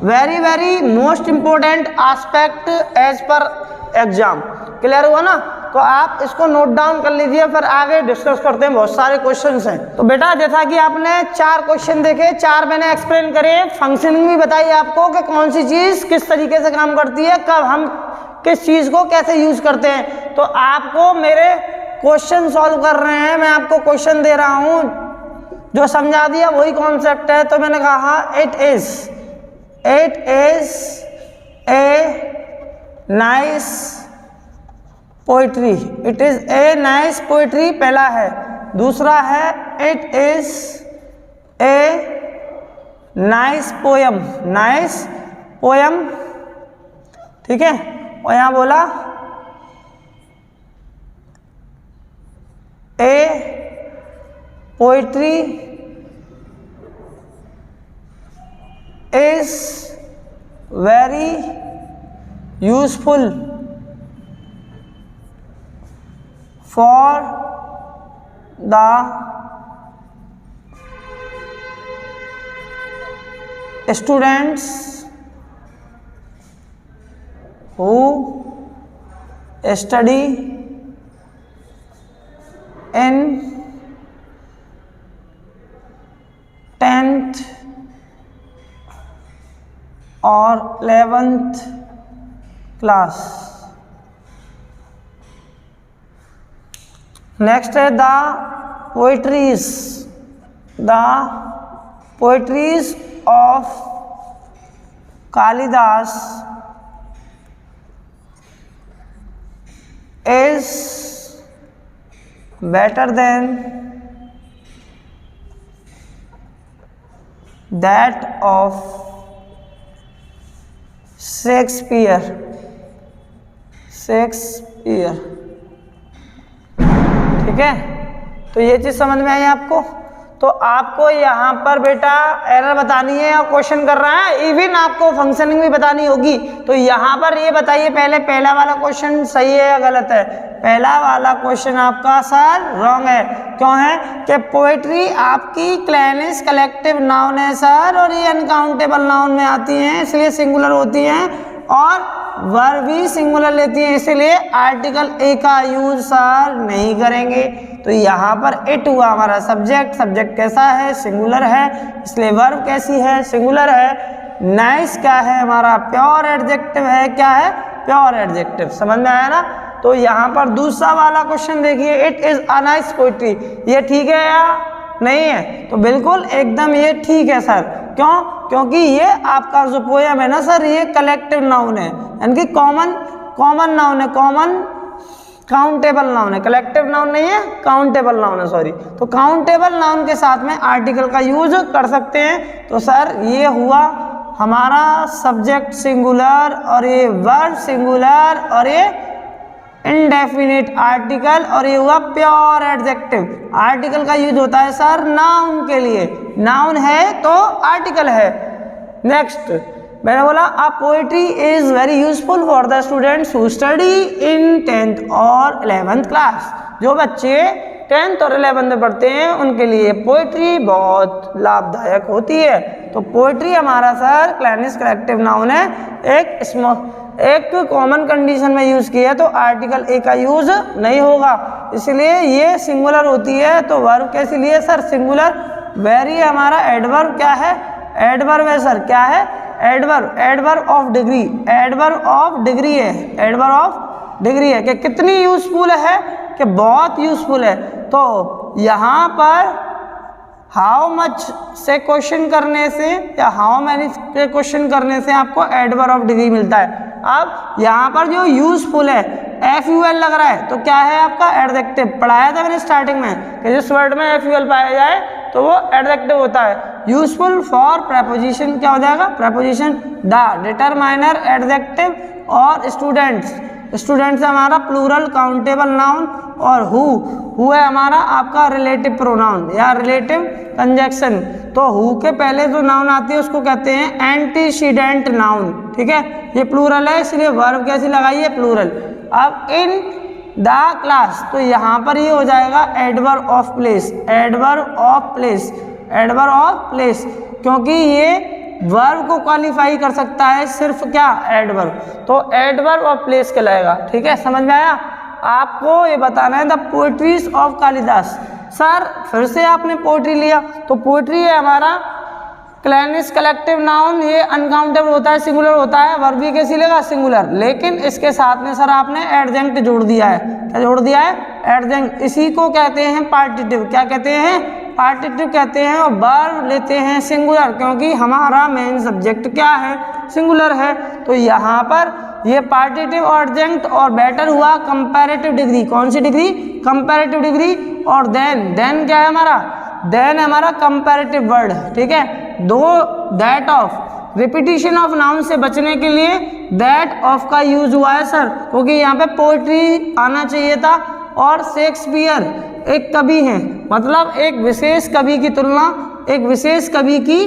Very very most important aspect as per exam. Clear हुआ ना? तो आप इसको नोट डाउन कर लीजिए, फिर आगे डिस्कस करते हैं। बहुत सारे क्वेश्चंस हैं। तो बेटा जैसा कि आपने 4 क्वेश्चन देखे, 4 मैंने एक्सप्लेन करे, फंक्शनिंग भी बताई आपको कि कौन सी चीज़ किस तरीके से काम करती है, कब हम किस चीज़ को कैसे यूज करते हैं। तो आपको मेरे क्वेश्चन सॉल्व कर रहे हैं, मैं आपको क्वेश्चन दे रहा हूँ, जो समझा दिया वही कॉन्सेप्ट है। तो मैंने कहा it is a nice poetry, it is a nice poetry पहला है। दूसरा है it is a nice poem, nice poem, ठीक है। और यहाँ बोला a poetry is very useful for the students who study in 10th or 11th class। Next है the poetries of Kalidas is better than that of Shakespeare. ठीक है, तो ये चीज़ समझ में आई आपको। तो आपको यहाँ पर बेटा एरर बतानी है और क्वेश्चन कर रहा है, इवन आपको फंक्शनिंग भी बतानी होगी। तो यहाँ पर ये बताइए पहले, पहला वाला क्वेश्चन सही है या गलत है? पहला वाला क्वेश्चन आपका सर रॉन्ग है। क्यों है? कि पोएट्री आपकी क्लैनिस कलेक्टिव नाउन है सर, और ये अनकाउंटेबल नाउन में आती हैं, इसलिए सिंगुलर होती हैं, और वर्ब भी सिंगुलर लेती हैं, इसलिए आर्टिकल ए का यूज सर नहीं करेंगे। तो यहाँ पर इट हुआ हमारा सब्जेक्ट, सब्जेक्ट कैसा है? सिंगुलर है, इसलिए वर्ब कैसी है? सिंगुलर है। नाइस क्या है? हमारा प्योर एडजेक्टिव है। क्या है? Pure adjective. समझ में आया ना? तो यहाँ पर दूसरा वाला क्वेश्चन देखिए, it is a nice poetry, ये ठीक है या नहीं है? तो बिल्कुल एकदम ये ठीक है सर। क्यों? क्योंकि ये आपका जो पोयम है ना सर, ये कलेक्टिव नाउन है, यानी कि कॉमन नाउन है, कॉमन काउंटेबल नाउन है, कलेक्टिव नाउन नहीं है, काउंटेबल नाउन है, सॉरी। तो काउंटेबल नाउन के साथ में आर्टिकल का यूज कर सकते हैं। तो सर ये हुआ हमारा सब्जेक्ट सिंगुलर, और ये वर्ब सिंगुलर, और ये इनडेफिनिट आर्टिकल, और ये हुआ प्योर एडजेक्टिव। आर्टिकल का यूज होता है सर नाउन के लिए, नाउन है तो आर्टिकल है। नेक्स्ट मैंने बोला a poetry is very useful for the students who study in 10th और 11th क्लास। जो बच्चे 10th और 11th में पढ़ते हैं उनके लिए पोएट्री बहुत लाभदायक होती है। तो पोएट्री हमारा सर क्लैनिस कलेक्टिव नाउन है, एक कॉमन कंडीशन में यूज किया तो आर्टिकल ए का यूज नहीं होगा, इसलिए ये सिंगुलर होती है। तो वर्ब कैसे लिए सर? सिंगुलर। वेरी हमारा एडवर्ब क्या है? एडवर्ब है सर। क्या है? Adverb. Adverb of degree, adverb of degree है, एडवर्ब ऑफ डिग्री है कि कितनी यूजफुल है, कि बहुत यूजफुल है। तो यहाँ पर हाउ मच से क्वेश्चन करने से या हाउ मैनी से क्वेश्चन करने से आपको एडवर्ब ऑफ डिग्री मिलता है। अब यहाँ पर जो यूजफुल है FUL लग रहा है तो क्या है आपका एडजेक्टिव। पढ़ाया था मैंने स्टार्टिंग में कि जिस वर्ड में FUL पाया जाए तो वो एडजेक्टिव होता है। यूजफुल फॉर प्रेपोजिशन क्या हो जाएगा, प्रेपोजिशन द, डिटरमाइनर एडजेक्टिव, और स्टूडेंट्स, स्टूडेंट्स हमारा प्लूरल काउंटेबल नाउन, और हु है हमारा आपका रिलेटिव प्रोनाउन या रिलेटिव कंजक्शन। तो हु के पहले जो नाउन आती है उसको कहते हैं एंटीसीडेंट नाउन, ठीक है। ये प्लूरल है इसलिए वर्ब कैसी लगाई है, प्लूरल। अब इन द क्लास तो यहाँ पर ये हो जाएगा adverb of place, adverb of place, adverb of place, क्योंकि ये वर्ब को क्वालिफाई कर सकता है सिर्फ क्या, एडवर्ब। तो एडवर्ब ऑफ प्लेस कहलाएगा, ठीक है। समझ में आया। आपको ये बताना है the poetries of Kalidas. Sir फिर से आपने पोएट्री लिया तो पोएट्री है हमारा क्लैनिस कलेक्टिव नाउन, ये अनकाउंटेबल होता है, सिंगुलर होता है, वर्ब भी कैसी लेगा, सिंगुलर। लेकिन इसके साथ में सर आपने एडजेंक्ट जोड़ दिया है। क्या जोड़ दिया है, एडजेंक्ट। इसी को कहते हैं पार्टिटिव। क्या कहते हैं, पार्टिटिव कहते हैं। और वर्ब लेते हैं सिंगुलर क्योंकि हमारा मेन सब्जेक्ट क्या है, सिंगुलर है। तो यहाँ पर ये पार्टिटिव और एडजेंक्ट और बेटर हुआ कंपैरेटिव डिग्री। कौन सी डिग्री, कंपैरेटिव डिग्री। और देन क्या है हमारा, देन हमारा कंपैरेटिव वर्ड, ठीक है। दो that of, repetition of noun से बचने के लिए दैट ऑफ का यूज हुआ है सर, क्योंकि यहाँ पे पोएट्री आना चाहिए था। और शेक्सपियर एक कवि हैं, मतलब एक विशेष कवि की तुलना एक विशेष कवि की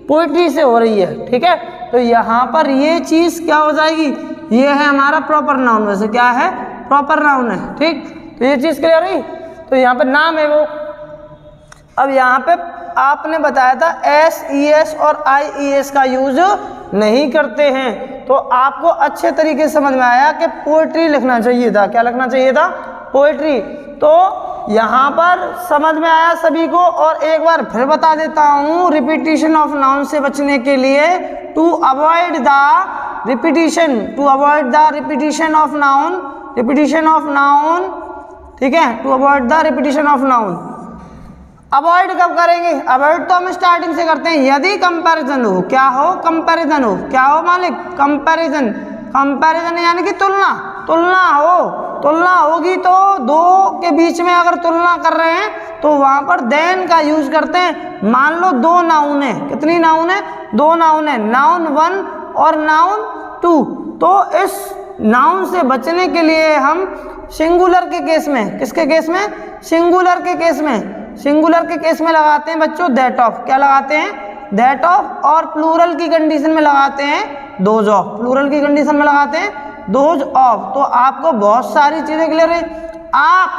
पोएट्री से हो रही है, ठीक है। तो यहाँ पर ये चीज़ क्या हो जाएगी, ये है हमारा प्रॉपर नाउन। वैसे क्या है, प्रॉपर नाउन है, ठीक। तो ये चीज़ क्लियर हुई। तो यहाँ पर नाम है वो। अब यहाँ पे आपने बताया था SES और IES का यूज नहीं करते हैं, तो आपको अच्छे तरीके से समझ में आया कि पोएट्री लिखना चाहिए था। क्या लिखना चाहिए था, पोएट्री। तो यहाँ पर समझ में आया सभी को। और एक बार फिर बता देता हूँ, रिपीटिशन ऑफ नाउन से बचने के लिए to avoid the repetition, to avoid the repetition of noun, repetition of noun, ठीक है। To avoid the repetition of noun. Avoid कब करेंगे, अवॉइड तो हम स्टार्टिंग से करते हैं यदि कंपैरिजन हो। क्या हो, कंपैरिजन हो। क्या हो मालिक, कंपैरिजन। कंपैरिजन यानी कि तुलना, तुलना हो। तुलना होगी तो दो के बीच में अगर तुलना कर रहे हैं तो वहां पर देन का यूज करते हैं। मान लो दो नाउन है, कितनी नाउन है, दो नाउन है, नाउन 1 और नाउन 2। तो इस नाउन से बचने के लिए हम सिंगुलर के केस में, किसके केस में, सिंगुलर के केस में, सिंगुलर के केस में लगाते हैं बच्चों दैट ऑफ। क्या लगाते हैं, दैट ऑफ। और प्लूरल की कंडीशन में लगाते हैं दोज ऑफ, प्लूरल की कंडीशन में लगाते हैं दोज ऑफ। तो आपको बहुत सारी चीजें क्लियर है। आप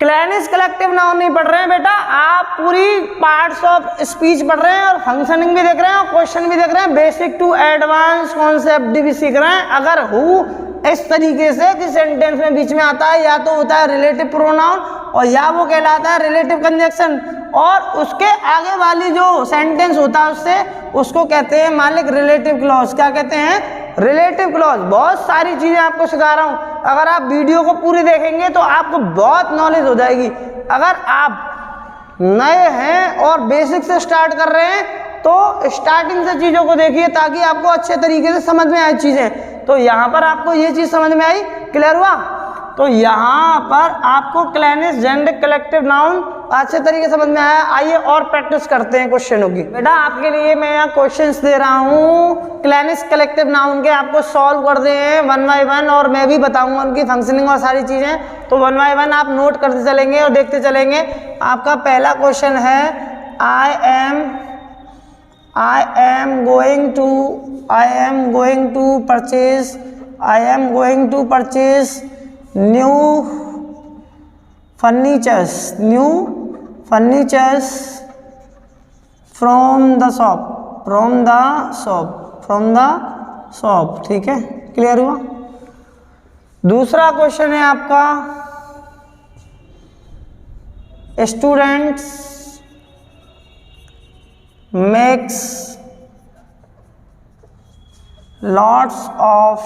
क्लैनिस कलेक्टिव नाउन नहीं पढ़ रहे हैं बेटा, आप पूरी पार्ट्स ऑफ स्पीच पढ़ रहे हैं और फंक्शनिंग भी देख रहे हैं और क्वेश्चन भी देख रहे हैं, बेसिक टू एडवांस कॉन्सेप्ट भी सीख रहे हैं। अगर हु इस तरीके से कि सेंटेंस में बीच में आता है, या तो होता है रिलेटिव प्रोनाउन और या वो कहलाता है रिलेटिव कंजक्शन, और उसके आगे वाली जो सेंटेंस होता है उससे, उसको कहते हैं मालिक रिलेटिव क्लॉज। क्या कहते हैं, रिलेटिव क्लॉज। बहुत सारी चीजें आपको सिखा रहा हूं, अगर आप वीडियो को पूरी देखेंगे तो आपको बहुत नॉलेज हो जाएगी। अगर आप नए हैं और बेसिक से स्टार्ट कर रहे हैं तो स्टार्टिंग से चीजों को देखिए ताकि आपको अच्छे तरीके से समझ में आए चीजें। तो यहाँ पर आपको ये चीज समझ में आई, क्लियर हुआ। तो यहाँ पर आपको क्लैनिस जेंडर कलेक्टिव नाउन अच्छे तरीके से समझ में आया। आइए और प्रैक्टिस करते हैं क्वेश्चनों की। बेटा आपके लिए मैं यहाँ क्वेश्चंस दे रहा हूँ क्लैनिस कलेक्टिव नाउन के, आपको सॉल्व कर दे हैं 1 by 1 और मैं भी बताऊंगा उनकी फंक्शनिंग और सारी चीजें। तो 1 by 1 आप नोट करते चलेंगे और देखते चलेंगे। आपका पहला क्वेश्चन है I am going to purchase new furnitures from the shop, ठीक है, क्लियर हुआ। दूसरा क्वेश्चन है आपका students makes lots of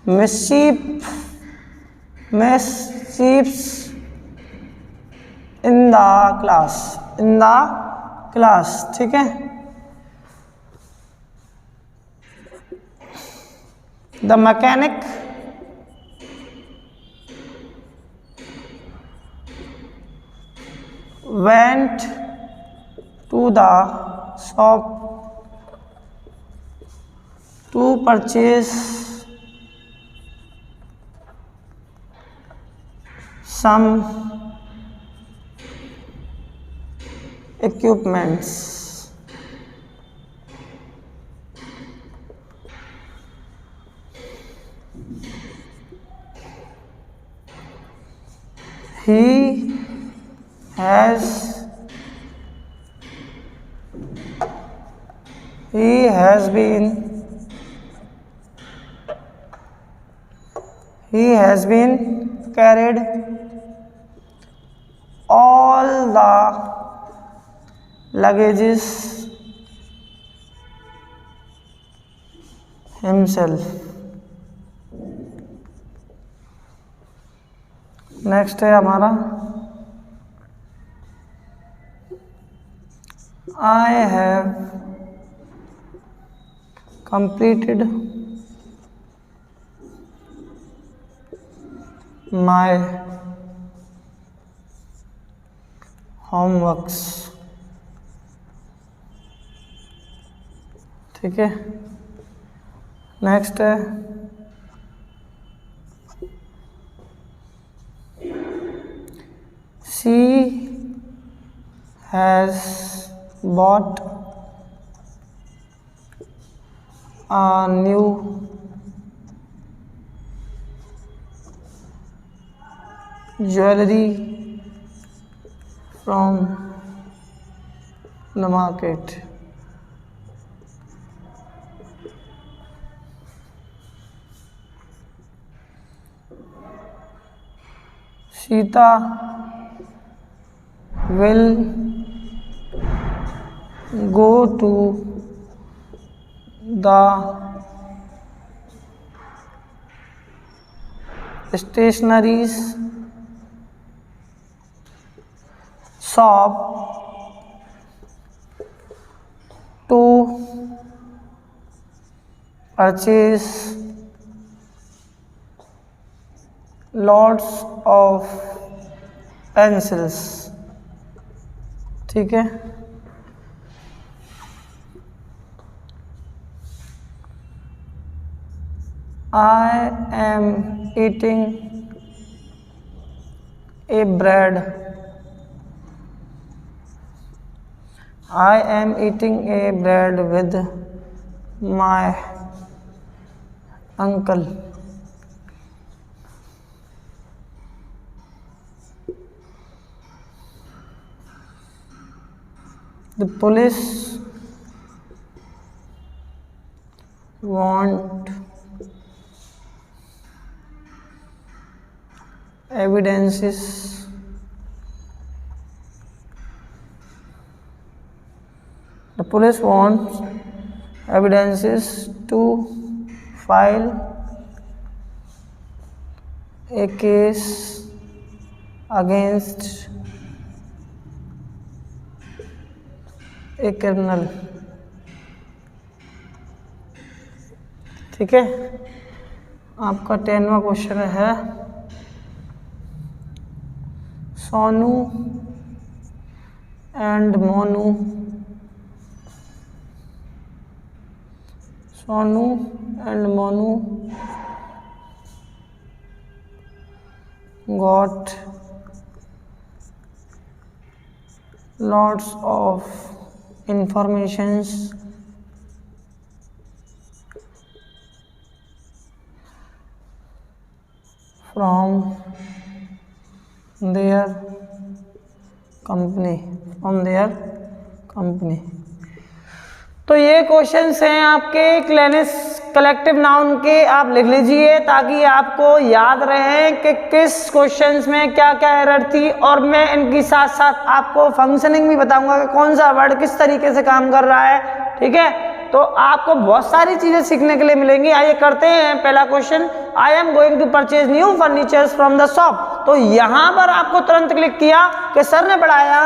mischiefs in in the class, in the class, ठीक है। The mechanic went to the shop to purchase some equipments. He has been carried all the luggages himself. Next है हमारा I have completed my homeworks, ठीक है। नेक्स्ट है she has bought a new jewelry from the market. Sita will go to the stationery shop to purchase lots of pencils, ठीक है। I am eating a bread. I am eating a bread with my uncle. The police want evidences to file a case against a criminal, ठीक है। आपका 10वां क्वेश्चन है Sonu and Monu got lots of informations from their company, तो ये क्वेश्चंस हैं आपके क्लेनेस कलेक्टिव नाउन के, आप लिख लीजिए ताकि आपको याद रहे कि किस क्वेश्चंस में क्या क्या एरर थी। और मैं इनके साथ साथ आपको फंक्शनिंग भी बताऊंगा कि कौन सा वर्ड किस तरीके से काम कर रहा है, ठीक है। तो आपको बहुत सारी चीजें सीखने के लिए मिलेंगी। आइए करते हैं पहला question. I am going to purchase new furnitures from the shop. तो यहां पर आपको तुरंत क्लिक किया कि सर ने पढ़ाया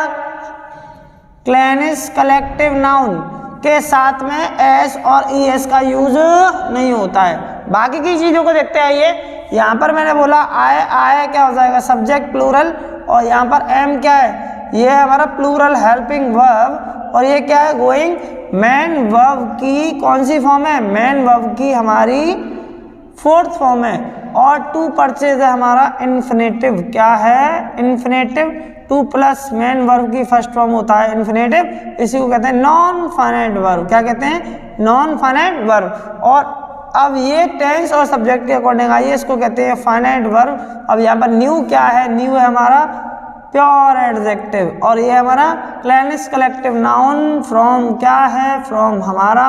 क्लैनिस कलेक्टिव नाउन के साथ में एस और ईएस का यूज नहीं होता है। बाकी की चीजों को देखते आइए। यहाँ पर मैंने बोला आए क्या हो जाएगा, सब्जेक्ट प्लूरल, और यहाँ पर एम क्या है, ये है हमारा प्लूरल हेल्पिंग वर्ब, और ये क्या है गोइंग। मेन वर्ब की कौन सी फॉर्म है, मेन वर्ब की हमारी फोर्थ फॉर्म है, और टू परचेज है हमारा इन्फिनेटिव। क्या है, infinitive. Two plus main verb की फर्स्ट फॉर्म होता है इन्फिनेटिव, इसी को कहते हैं नॉन फाइनाइट वर्ब। क्या कहते हैं, नॉन फाइनाइट वर्ब। और अब ये टेंस और सब्जेक्ट के अकॉर्डिंग आइए, इसको कहते हैं फाइनाइट वर्ब। अब यहाँ पर न्यू क्या है, न्यू है हमारा प्योर एडजेक्टिव, और ये हमारा क्लैनिस कलेक्टिव नाउन फ्रॉम क्या है, फ्रॉम हमारा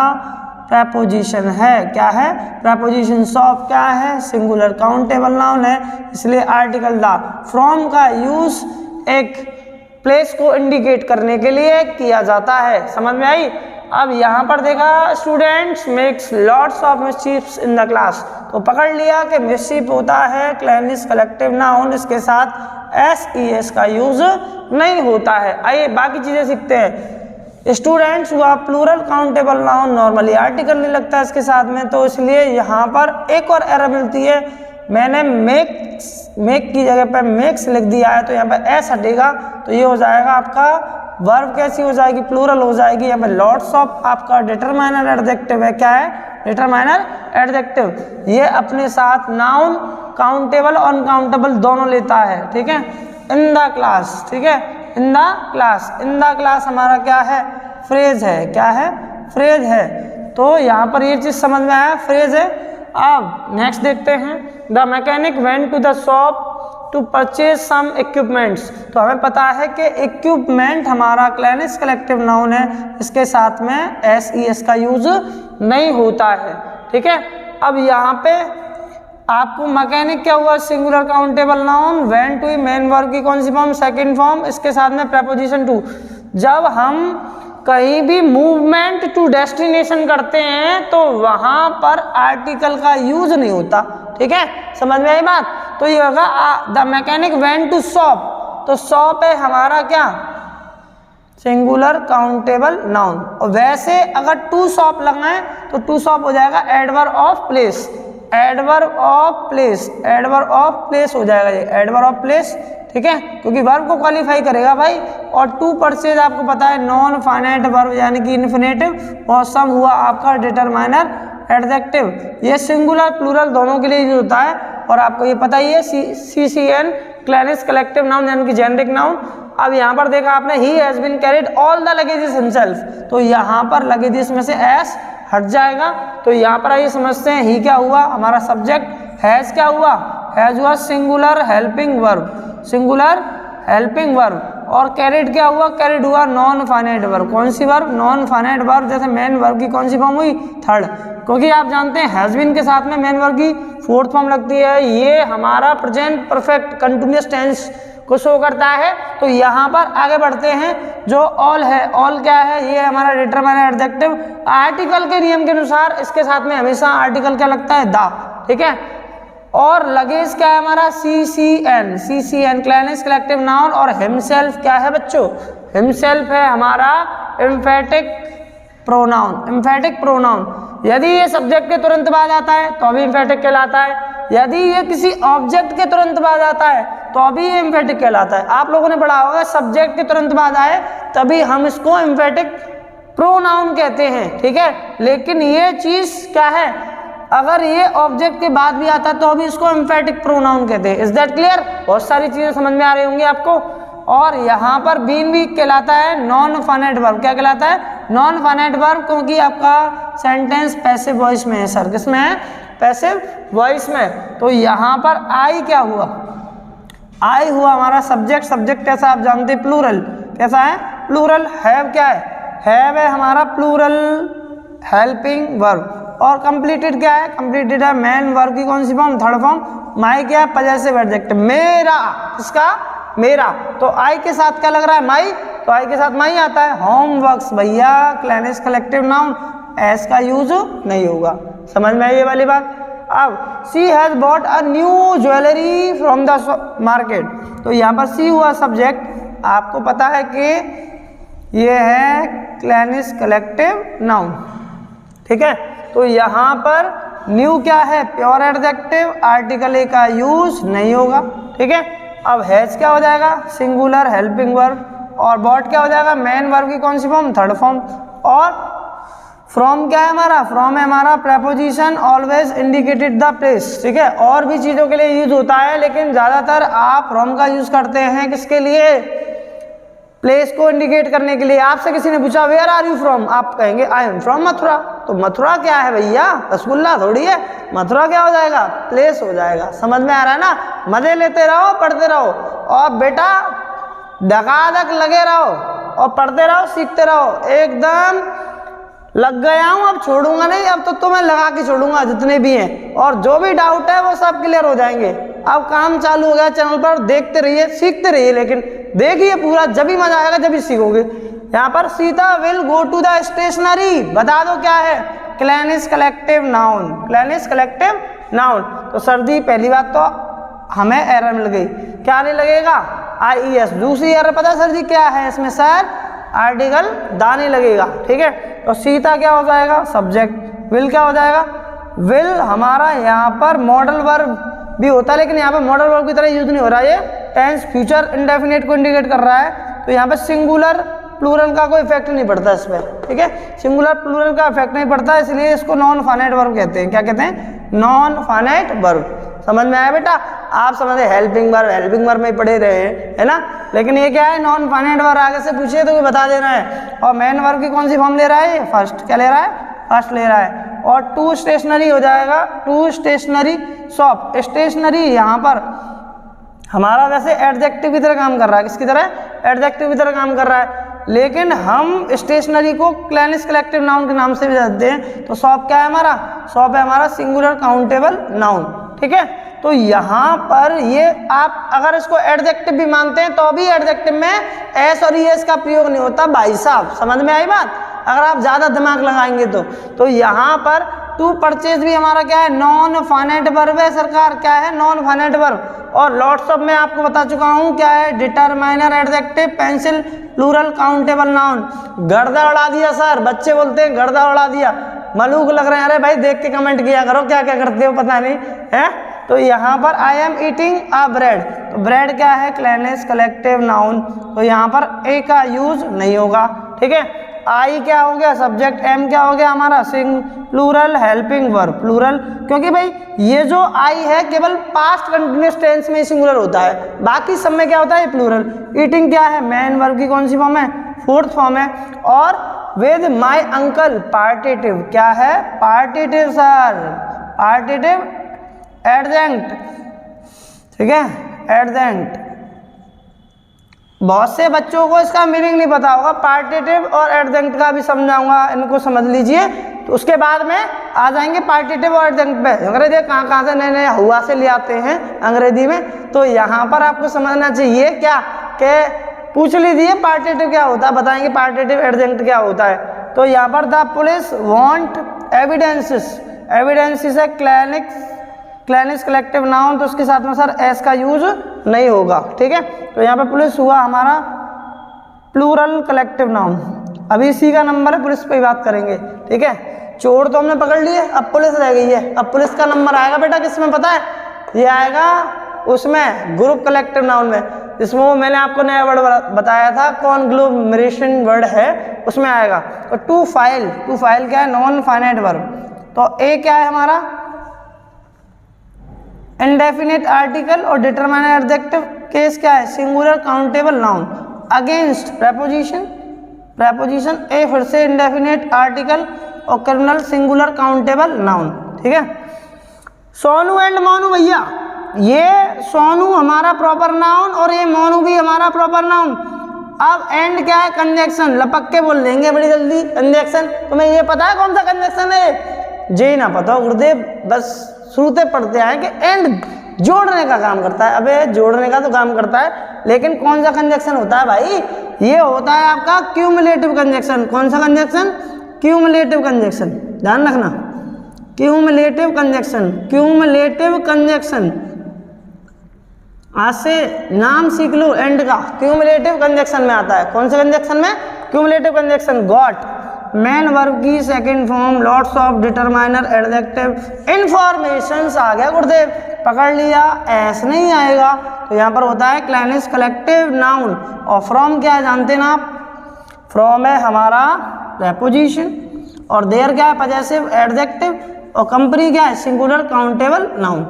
प्रेपोजिशन है। क्या है, प्रेपोजिशन ऑफ क्या है, सिंगुलर काउंटेबल नाउन है, इसलिए आर्टिकल द। फ्रॉम का यूज एक प्लेस को इंडिकेट करने के लिए किया जाता है। समझ में आई। अब यहाँ पर देखा students makes lots of mischiefs in the class, तो पकड़ लिया कि मिस्चीफ होता है क्लैनिस कलेक्टिव नाउन, इसके साथ एस ई एस का यूज नहीं होता है। आइए बाकी चीजें सीखते हैं। स्टूडेंट्स हुआ plural countable noun, normally article नहीं लगता है इसके साथ में, तो इसलिए यहाँ पर एक और एरर मिलती है। मैंने मेक की जगह पे मेक्स लिख दिया है, तो यहाँ पे एस हटेगा, तो ये हो जाएगा आपका वर्ब कैसी हो जाएगी, प्लूरल हो जाएगी। यहाँ पे लॉट्स ऑफ आपका डिटरमाइनर एडजेक्टिव है। क्या है, डिटरमाइनर एडजेक्टिव। ये अपने साथ नाउन काउंटेबल और अनकाउंटेबल दोनों लेता है। ठीक है, इन द क्लास, ठीक है, इन the class. In the class हमारा क्या है, फ्रेज है। क्या है, फ्रेज है। तो यहाँ पर ये चीज समझ में आया, फ्रेज है। अब नेक्स्ट देखते हैं। The mechanic went to the shop to purchase some equipments. तो हमें पता है कि इक्विपमेंट हमारा क्लैनिस कलेक्टिव नाउन है, इसके साथ में एस ई एस का यूज नहीं होता है। ठीक है, अब यहाँ पे आपको मैकेनिक क्या हुआ, singular countable noun, went to main verb की कौन सी फॉर्म, सेकंड फॉर्म, इसके साथ में प्रेपोजिशन टू। जब हम कहीं भी मूवमेंट टू डेस्टिनेशन करते हैं तो वहां पर आर्टिकल का यूज नहीं होता। ठीक है, समझ में आई बात। तो ये होगा the mechanic went to shop, तो शॉप है हमारा क्या, सिंगुलर काउंटेबल नाउन। और वैसे अगर टू शॉप लगाए तो टू शॉप हो जाएगा adverb of place, adverb of place, adverb of place हो जाएगा ये, एडवर्ब ऑफ प्लेस। ठीक है, क्योंकि वर्ब को क्वालिफाई करेगा भाई। और टू परचेज आपको पता है नॉन फाइनाइट वर्ब यानी कि इन्फिनेटिव, और सम हुआ आपका डिटरमाइनर एडजेक्टिव। ये सिंगुलर प्लूरल दोनों के लिए यूज होता है। और आपको ये पता ही है CCN क्लैनिस कलेक्टिव नाउन यानी कि जेनरिक नाउन। अब यहाँ पर देखा आपने he has been carried all the luggages himself, तो यहाँ पर लगेजेस में से एस हट जाएगा। तो यहाँ पर आइए समझते हैं, ही क्या हुआ हमारा सब्जेक्ट, हैज क्या हुआ, हैज हुआ singular helping verb, singular helping verb. और कैरिड क्या हुआ, कैरिड हुआ नॉन फाइनाइट वर्ब। कौन सी वर्ब, नॉन फाइनाइट वर्ब। जैसे मेन वर्ब की कौन सी फॉर्म हुई, थर्ड, क्योंकि आप जानते हैं हैज बीन के साथ में मेन वर्ब की फोर्थ फॉर्म लगती है। ये हमारा प्रेजेंट परफेक्ट कंटिन्यूअस टेंस को शो करता है। तो यहाँ पर आगे बढ़ते हैं, जो ऑल है, ऑल क्या है, ये हमारा डिटरमाइनर एडजेक्टिव। आर्टिकल के नियम के अनुसार इसके साथ में हमेशा आर्टिकल क्या लगता है, द। ठीक है, और लगेज क्या है हमारा, CCN, CCN clannish collective noun. और हिमसेल्फ क्या है बच्चों, हिमसेल्फ है हमारा एम्फेटिक प्रोनाउन, एम्फेटिक प्रोनाउन। यदि ये सब्जेक्ट के तुरंत बाद आता है तो अभी एम्फेटिक कहलाता है, यदि ये किसी ऑब्जेक्ट के तुरंत बाद आता है तो अभी ये एम्फेटिक कहलाता है। आप लोगों ने पढ़ा होगा सब्जेक्ट के तुरंत बाद आए तभी हम इसको एम्फेटिक प्रोनाउन कहते हैं। ठीक है, लेकिन ये चीज क्या है, अगर ये ऑब्जेक्ट के बाद भी आता है तो अभी इसको एम्फेटिक प्रोनाउन कहते हैं। Is that clear. बहुत सारी चीजें समझ में आ रही होंगी आपको। और यहाँ पर बीन भी कहलाता है नॉन फाइनाइट वर्ब। क्या कहलाता है, नॉन फाइनाइट वर्ब, क्योंकि आपका सेंटेंस पैसिव वॉइस में है। सर किसमें है, पैसिव वॉइस में। तो यहाँ पर आई क्या हुआ, आई हुआ हमारा सब्जेक्ट। सब्जेक्ट कैसा आप जानते हैं, प्लूरल। कैसा है, प्लूरल। हैव क्या है, हैव है हमारा प्लूरल हेल्पिंग वर्ब। और कंप्लीटेड क्या है, कंप्लीटेड है मेन वर्ब की कौन सी फॉर्म, थर्ड फॉर्म। माई क्या है, पजेसिव एडजेक्टिव, मेरा, किसका, मेरा। तो आई के साथ क्या लग रहा है, माई, तो आई के साथ माई आता है। होमवर्क्स भैया क्लैनिस कलेक्टिव नाउन, एस का यूज नहीं होगा। समझ में आई ये वाली बात। अब she has bought a new jewellery from the market, तो यहाँ पर सी हुआ सब्जेक्ट। आपको पता है कि ये है क्लैनिस कलेक्टिव नाउन, ठीक है। तो यहाँ पर न्यू क्या है, प्योर एडजेक्टिव, आर्टिकल ए का यूज नहीं होगा, ठीक है। अब हैज क्या हो जाएगा, सिंगुलर हेल्पिंग वर्ब, और बॉट क्या हो जाएगा, मेन वर्ब की कौन सी फॉर्म, थर्ड फॉर्म। और फ्रॉम क्या है हमारा, फ्रॉम है हमारा preposition always indicated the place, ठीक है। और भी चीज़ों के लिए यूज होता है, लेकिन ज़्यादातर आप फ्रॉम का यूज करते हैं किसके लिए, प्लेस को इंडिकेट करने के लिए। आपसे किसी ने पूछा वेयर आर यू फ्रॉम, आप कहेंगे आई एम फ्रॉम मथुरा, तो मथुरा क्या है भैया, रसगुल्ला थोड़ी है, मथुरा क्या हो जाएगा, प्लेस हो जाएगा। समझ में आ रहा है ना। मजे लेते रहो, पढ़ते रहो, और बेटा धकाधक लगे रहो और पढ़ते रहो, सीखते रहो। एकदम लग गया हूँ, अब छोड़ूंगा नहीं, अब तो मैं लगा के छोड़ूंगा जितने भी हैं, और जो भी डाउट है वो सब क्लियर हो जाएंगे। अब काम चालू हो गया चैनल पर, देखते रहिए, सीखते रहिए, लेकिन देखिए पूरा, जब भी मजा आएगा जब भी सीखोगे। यहाँ पर Sita will go to the stationery, बता दो क्या है, क्लैनिस कलेक्टिव नाउन, क्लैनिस कलेक्टिव नाउन। तो सर्दी, पहली बात तो हमें एरर मिल गई, क्या नहीं लगेगा, IES। दूसरी एरर पता है सर जी क्या है इसमें, सर आर्टिकल दा नहीं लगेगा, ठीक है। तो सीता क्या हो जाएगा, सब्जेक्ट। विल क्या हो जाएगा, विल हमारा यहाँ पर मॉडल वर्ब भी होता है, लेकिन यहाँ पे मॉडल वर्ब की तरह यूज नहीं हो रहा है, ये टेंस फ्यूचर इंडेफिनिट को इंडिकेट कर रहा है। तो यहाँ पे सिंगुलर प्लूरल का कोई इफेक्ट नहीं पड़ता इस पर, ठीक है। सिंगुलर प्लूरल का इफेक्ट नहीं पड़ता, इसलिए इसको नॉन फाइनाइट वर्ब कहते हैं। क्या कहते हैं, नॉन फाइनाइट वर्ब। समझ में आया बेटा। आप समझे हेल्पिंग वर्ब में पढ़े रहे हैं, है ना, लेकिन ये क्या है, नॉन फाइनाइट वर्ब। आगे से पूछिए तो कोई बता देना है। और मेन वर्ब की कौन सी फॉर्म ले रहा है, ये फर्स्ट क्या ले रहा है, फर्स्ट ले रहा है। और टू स्टेशनरी हो जाएगा, टू स्टेशनरी शॉप। स्टेशनरी यहाँ पर हमारा वैसे एडजेक्टिव की तरह काम कर रहा है, किसकी तरह, एडजेक्टिव की तरह काम कर रहा है, लेकिन हम स्टेशनरी को क्लैनिस कलेक्टिव नाउन के नाम से भी जानते हैं। तो शॉप क्या है हमारा, शॉप है हमारा सिंगुलर काउंटेबल नाउन, ठीक है। तो यहाँ पर ये आप अगर इसको एडजेक्टिव भी मानते हैं तो भी एडजेक्टिव में एस और ईएस का प्रयोग नहीं होता भाई साहब। समझ में आई बात, अगर आप ज़्यादा दिमाग लगाएंगे तो यहाँ पर टू परचेज भी हमारा क्या है, नॉन फाइनाइट वर्ब है सरकार, क्या है, नॉन फाइनाइट वर्ब। और लॉट्स ऑफ में आपको बता चुका हूँ क्या है, determiner adjective pencil plural countable noun. गर्दा उड़ा दिया सर, बच्चे बोलते हैं गर्दा उड़ा दिया, मलूक लग रहे हैं। अरे भाई देख के कमेंट किया करो, क्या क्या करते हो पता नहीं है। तो यहाँ पर I am eating a bread, तो ब्रेड क्या है, क्लैनिस कलेक्टिव नाउन, तो यहाँ पर ए का यूज नहीं होगा, ठीक है। आई क्या हो गया, सब्जेक्ट। एम क्या हो गया हमारा, प्लूरल हेल्पिंग वर्ब, प्लूरल, क्योंकि भाई ये जो आई है केवल पास्ट कंटिन्यूअस टेंस में सिंगुलर होता है, बाकी सब में क्या होता है प्लूरल। ईटिंग क्या है, मेन वर्ब की कौन सी फॉर्म है, फोर्थ फॉर्म है। और विद माय अंकल, पार्टिटिव क्या है, पार्टिटिव सर, पार्टिटिव एडजेंट, ठीक है, एडजेंट। बहुत से बच्चों को इसका मीनिंग नहीं पता होगा, पार्टिटिव और एडजेंट का भी समझाऊंगा, इनको समझ लीजिए। तो उसके बाद में आ जाएंगे पार्टिटिव और एडजेंट पे। अंग्रेजी कहाँ से नए नए हुआ से ले आते हैं अंग्रेजी में, तो यहाँ पर आपको समझना चाहिए क्या कि पूछ लीजिए पार्टिटिव क्या होता है, बताएंगे पार्टिटिव एडजेंट क्या होता है। तो यहाँ पर the police want evidences, evidences है क्लैनिस कलेक्टिव नाउन, तो उसके साथ में सर एस का यूज नहीं होगा, ठीक है। तो यहाँ पे पुलिस हुआ हमारा प्लूरल कलेक्टिव नाउन। अभी इसी का नंबर है, पुलिस पे ही बात करेंगे, ठीक है। चोर तो हमने पकड़ लिए, अब पुलिस रह गई है। अब पुलिस का नंबर आएगा बेटा किसमें पता है, ये आएगा उसमें ग्रुप कलेक्टिव नाउन में, जिसमें वो मैंने आपको नया वर्ड बताया था कॉन्ग्लोमरेशन वर्ड है, उसमें आएगा। तो टू फाइल क्या है, नॉन फाइनाइट वर्ब। तो ए क्या है हमारा, इंडेफिनिट आर्टिकल और डिटरमाइनर एडजेक्टिव। केस क्या है, singular countable noun. Against preposition a फिर से इंडेफिनिट आर्टिकल और क्रिमिनल सिंगुलर काउंटेबल नाउन, ठीक है। सोनू एंड मोनू भैया, ये सोनू हमारा प्रॉपर नाउन और ये मोनू भी हमारा प्रॉपर नाउन। अब एंड क्या है, कंजक्शन, लपक के बोल देंगे बड़ी जल्दी, कंजक्शन। तुम्हें ये पता है कौन सा कंजक्शन है, जे ना पता हो गुरुदेव, बस शुरूते पढ़ते आए कि एंड जोड़ने का काम करता है। अबे जोड़ने का तो काम करता है, लेकिन कौन सा कंजक्शन होता है भाई, ये होता है आपका क्यूमुलेटिव कंजक्शन। कौन सा कंजक्शन, क्यूमुलेटिव कंजक्शन, ध्यान रखना, क्यूमुलेटिव कंजक्शन, क्यूमुलेटिव कंजक्शन, आज से नाम सीख लो एंड का, क्यूमुलेटिव कंजक्शन में आता है। कौन से कंजक्शन में? Cumulative conjunction. Got, main verb की second form, lots of, determiner, adjective, informations आ गया गुरुदेव, पकड़ लिया, ऐसे नहीं आएगा। तो यहाँ पर होता है क्लैनिस कलेक्टिव नाउन। और फ्रॉम क्या है जानते ना आप? फ्रॉम है हमारा प्रेपोजिशन, और देयर क्या है? पजेसिव एडजेक्टिव, और कंपनी क्या है? Singular countable noun.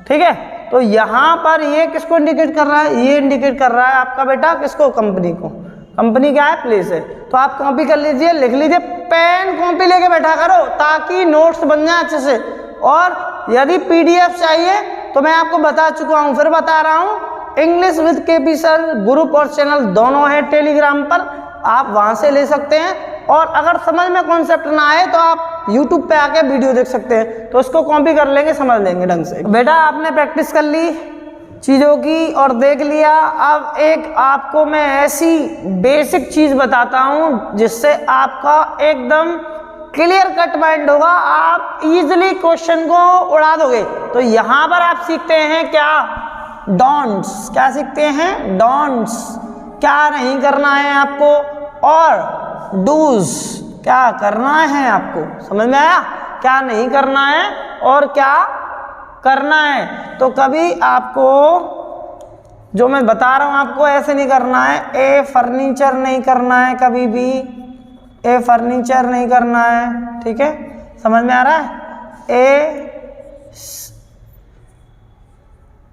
ठीक है, तो यहाँ पर ये किसको इंडिकेट कर रहा है? ये इंडिकेट कर रहा है आपका बेटा किसको? कंपनी को। कंपनी क्या है? प्लेस है। तो आप कॉपी कर लीजिए, लिख लीजिए, पेन कॉपी लेके बैठा करो ताकि नोट्स बन जाए अच्छे से। और यदि पीडीएफ चाहिए तो मैं आपको बता चुका हूँ, फिर बता रहा हूँ, English with KP sir group और चैनल दोनों है टेलीग्राम पर, आप वहाँ से ले सकते हैं। और अगर समझ में कॉन्सेप्ट ना आए तो आप यूट्यूब पे आके वीडियो देख सकते हैं, तो उसको कॉपी कर लेंगे, समझ लेंगे ढंग से। बेटा आपने प्रैक्टिस कर ली चीज़ों की और देख लिया। अब एक आपको मैं ऐसी बेसिक चीज़ बताता हूँ जिससे आपका एकदम क्लियर कट माइंड होगा, आप इजीली क्वेश्चन को उड़ा दोगे। तो यहाँ पर आप सीखते हैं क्या? डोंट्स। क्या सीखते हैं? डोंट्स, क्या नहीं करना है आपको, और डूज, क्या करना है आपको। समझ में आया? क्या नहीं करना है और क्या करना है। तो कभी आपको जो मैं बता रहा हूँ आपको ऐसे नहीं करना है। ए फर्नीचर नहीं करना है कभी भी, ए फर्नीचर नहीं करना है। ठीक है, समझ में आ रहा है?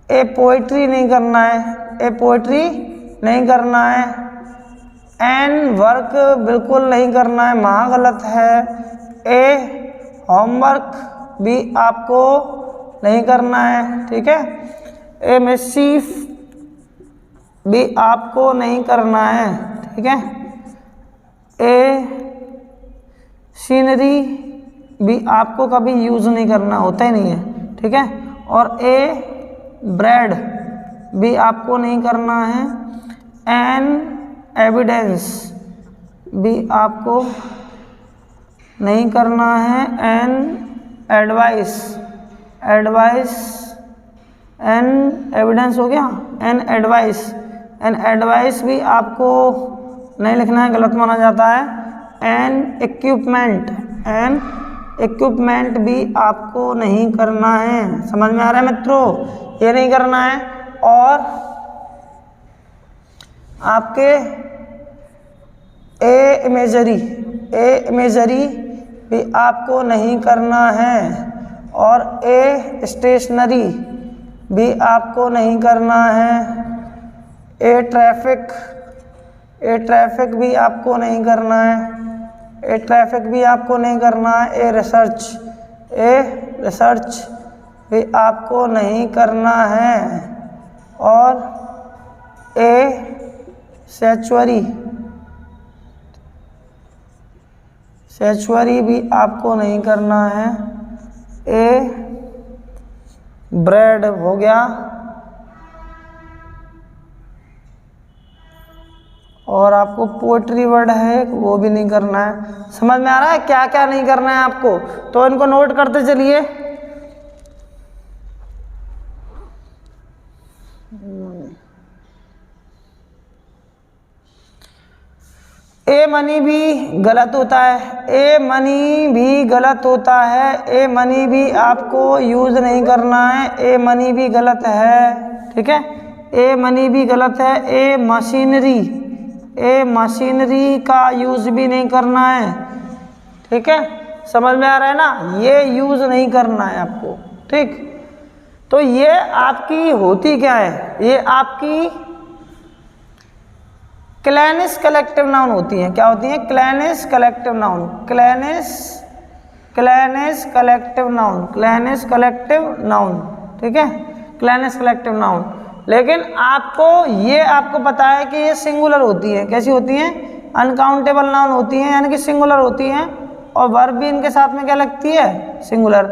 ए पोएट्री नहीं करना है, ए पोएट्री नहीं करना है। एन वर्क बिल्कुल नहीं करना है, महा गलत है। ए होमवर्क भी आपको नहीं करना है। ठीक है, ए मिसचीफ भी आपको नहीं करना है। ठीक है, ए सीनरी भी आपको कभी यूज़ नहीं करना, होता ही नहीं है। ठीक है, और ए ब्रेड भी आपको नहीं करना है। एन एविडेंस भी आपको नहीं करना है। An advice, advice, an evidence हो गया, एन एडवाइस, एन एडवाइस भी आपको नहीं लिखना है, गलत माना जाता है। एन इक्विपमेंट, एन इक्विपमेंट भी आपको नहीं करना है। समझ में आ रहा है मित्रों? ये नहीं करना है। और आपके ए इमेजरी, ए इमेजरी भी आपको नहीं करना है। और ए स्टेशनरी भी आपको नहीं करना है। ए ट्रैफिक, ए ट्रैफिक भी आपको नहीं करना है। ए ट्रैफिक भी आपको नहीं करना है। ए रिसर्च, ए रिसर्च भी आपको नहीं करना है। और ए सेचुरी, सेचुरी भी आपको नहीं करना है। ए ब्रेड हो गया। और आपको पोएट्री वर्ड है वो भी नहीं करना है। समझ में आ रहा है क्या क्या नहीं करना है आपको? तो इनको नोट करते चलिए। ए मनी भी गलत होता है, ए मनी भी गलत होता है। ए मनी भी आपको यूज़ नहीं करना है, ए मनी भी गलत है। ठीक है, ए मनी भी गलत है। ए मशीनरी, ए मशीनरी का यूज़ भी नहीं करना है। ठीक है, समझ में आ रहा है ना? ये यूज़ नहीं करना है आपको। ठीक, तो ये आपकी होती क्या है? ये आपकी क्लैनिस कलेक्टिव नाउन होती हैं। क्या होती हैं? Clannish collective noun, clannish, clannish collective noun, क्लैनिस collective noun. ठीक है, क्लैनिस कलेक्टिव नाउन। लेकिन आपको ये आपको पता है कि ये सिंगुलर होती हैं। कैसी होती हैं? अनकाउंटेबल नाउन होती हैं, यानी कि सिंगुलर होती हैं। और वर्ब भी इनके साथ में क्या लगती है? सिंगुलर।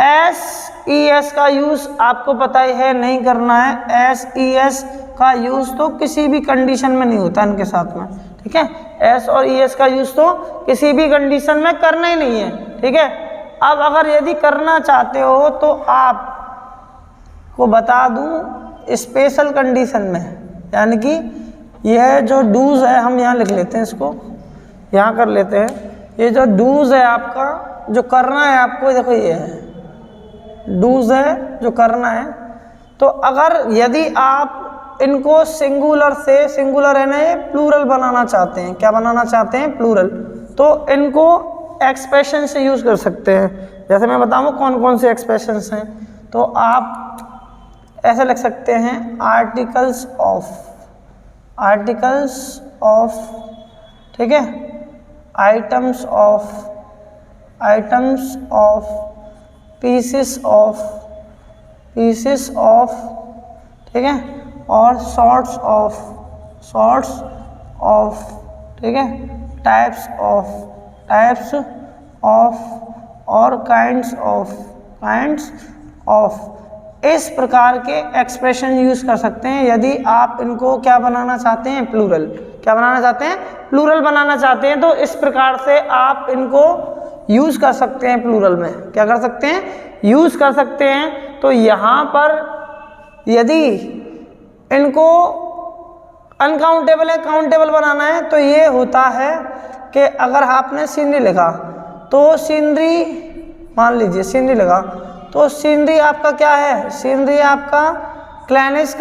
एस ई एस का यूज़ आपको पता ही है, नहीं करना है। एस ई एस का यूज़ तो किसी भी कंडीशन में नहीं होता इनके साथ में, ठीक है। एस और ई एस का यूज़ तो किसी भी कंडीशन में करना ही नहीं है, ठीक है। अब अगर यदि करना चाहते हो तो आप को बता दूं स्पेशल कंडीशन में, यानी कि यह जो डूज है हम यहाँ लिख लेते हैं, इसको यहाँ कर लेते हैं। ये जो डूज है आपका, जो करना है आपको, देखो ये है डूज है जो करना है। तो अगर यदि आप इनको सिंगुलर से, सिंगुलर है ना, ये प्लूरल बनाना चाहते हैं, क्या बनाना चाहते हैं, प्लूरल, तो इनको एक्सप्रेशन से यूज़ कर सकते हैं। जैसे मैं बताऊँ कौन कौन से एक्सप्रेशंस हैं, तो आप ऐसे लिख सकते हैं आर्टिकल्स ऑफ, ठीक है, आइटम्स ऑफ, पीसेस ऑफ, ठीक है, और सॉर्ट्स ऑफ, ठीक है, टाइप्स ऑफ और काइंड्स ऑफ। इस प्रकार के एक्सप्रेशन यूज़ कर सकते हैं यदि आप इनको क्या बनाना चाहते हैं, प्लूरल। क्या बनाना चाहते हैं, प्लूरल बनाना चाहते हैं। तो इस प्रकार से आप इनको यूज़ कर सकते हैं प्लूरल में, क्या कर सकते हैं, यूज़ कर सकते हैं। तो यहाँ पर यदि इनको अनकाउंटेबल है, काउंटेबल बनाना है, तो ये होता है कि अगर आपने सीनरी लिखा तो सीनरी, मान लीजिए सीनरी लगा, तो सीनरी आपका क्या है, सीनरी आपका क्लैनिश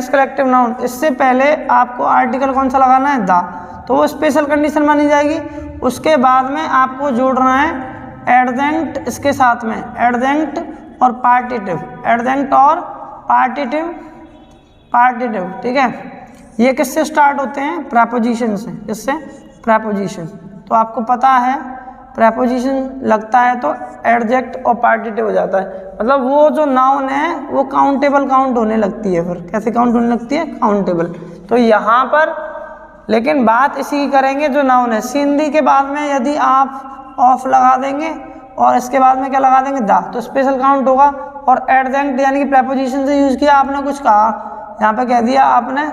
कलेक्टिव नाउन। इससे पहले आपको आर्टिकल कौन सा लगाना है, दा, तो वो स्पेशल कंडीशन मानी जाएगी। उसके बाद में आपको जोड़ना है एडजेंट इसके साथ में, एडजेंट और पार्टिटिव, ठीक है। ये किससे स्टार्ट होते हैं, प्रेपोजिशन से। किससे, प्रेपोजिशन। तो आपको पता है प्रेपोजिशन लगता है तो एडजेक्ट और पार्टिटिव हो जाता है, मतलब वो जो नाउन है वो काउंटेबल काउंट होने लगती है। फिर कैसे काउंट होने लगती है, काउंटेबल। तो यहाँ पर लेकिन बात इसी की करेंगे जो नाउन है। सीनरी के बाद में यदि आप ऑफ लगा देंगे और इसके बाद में क्या लगा देंगे, दा, तो स्पेशल काउंट होगा। और एडजेंट यानी कि प्रेपोजिशन से यूज़ किया, आपने कुछ कहा, यहाँ पे कह दिया आपने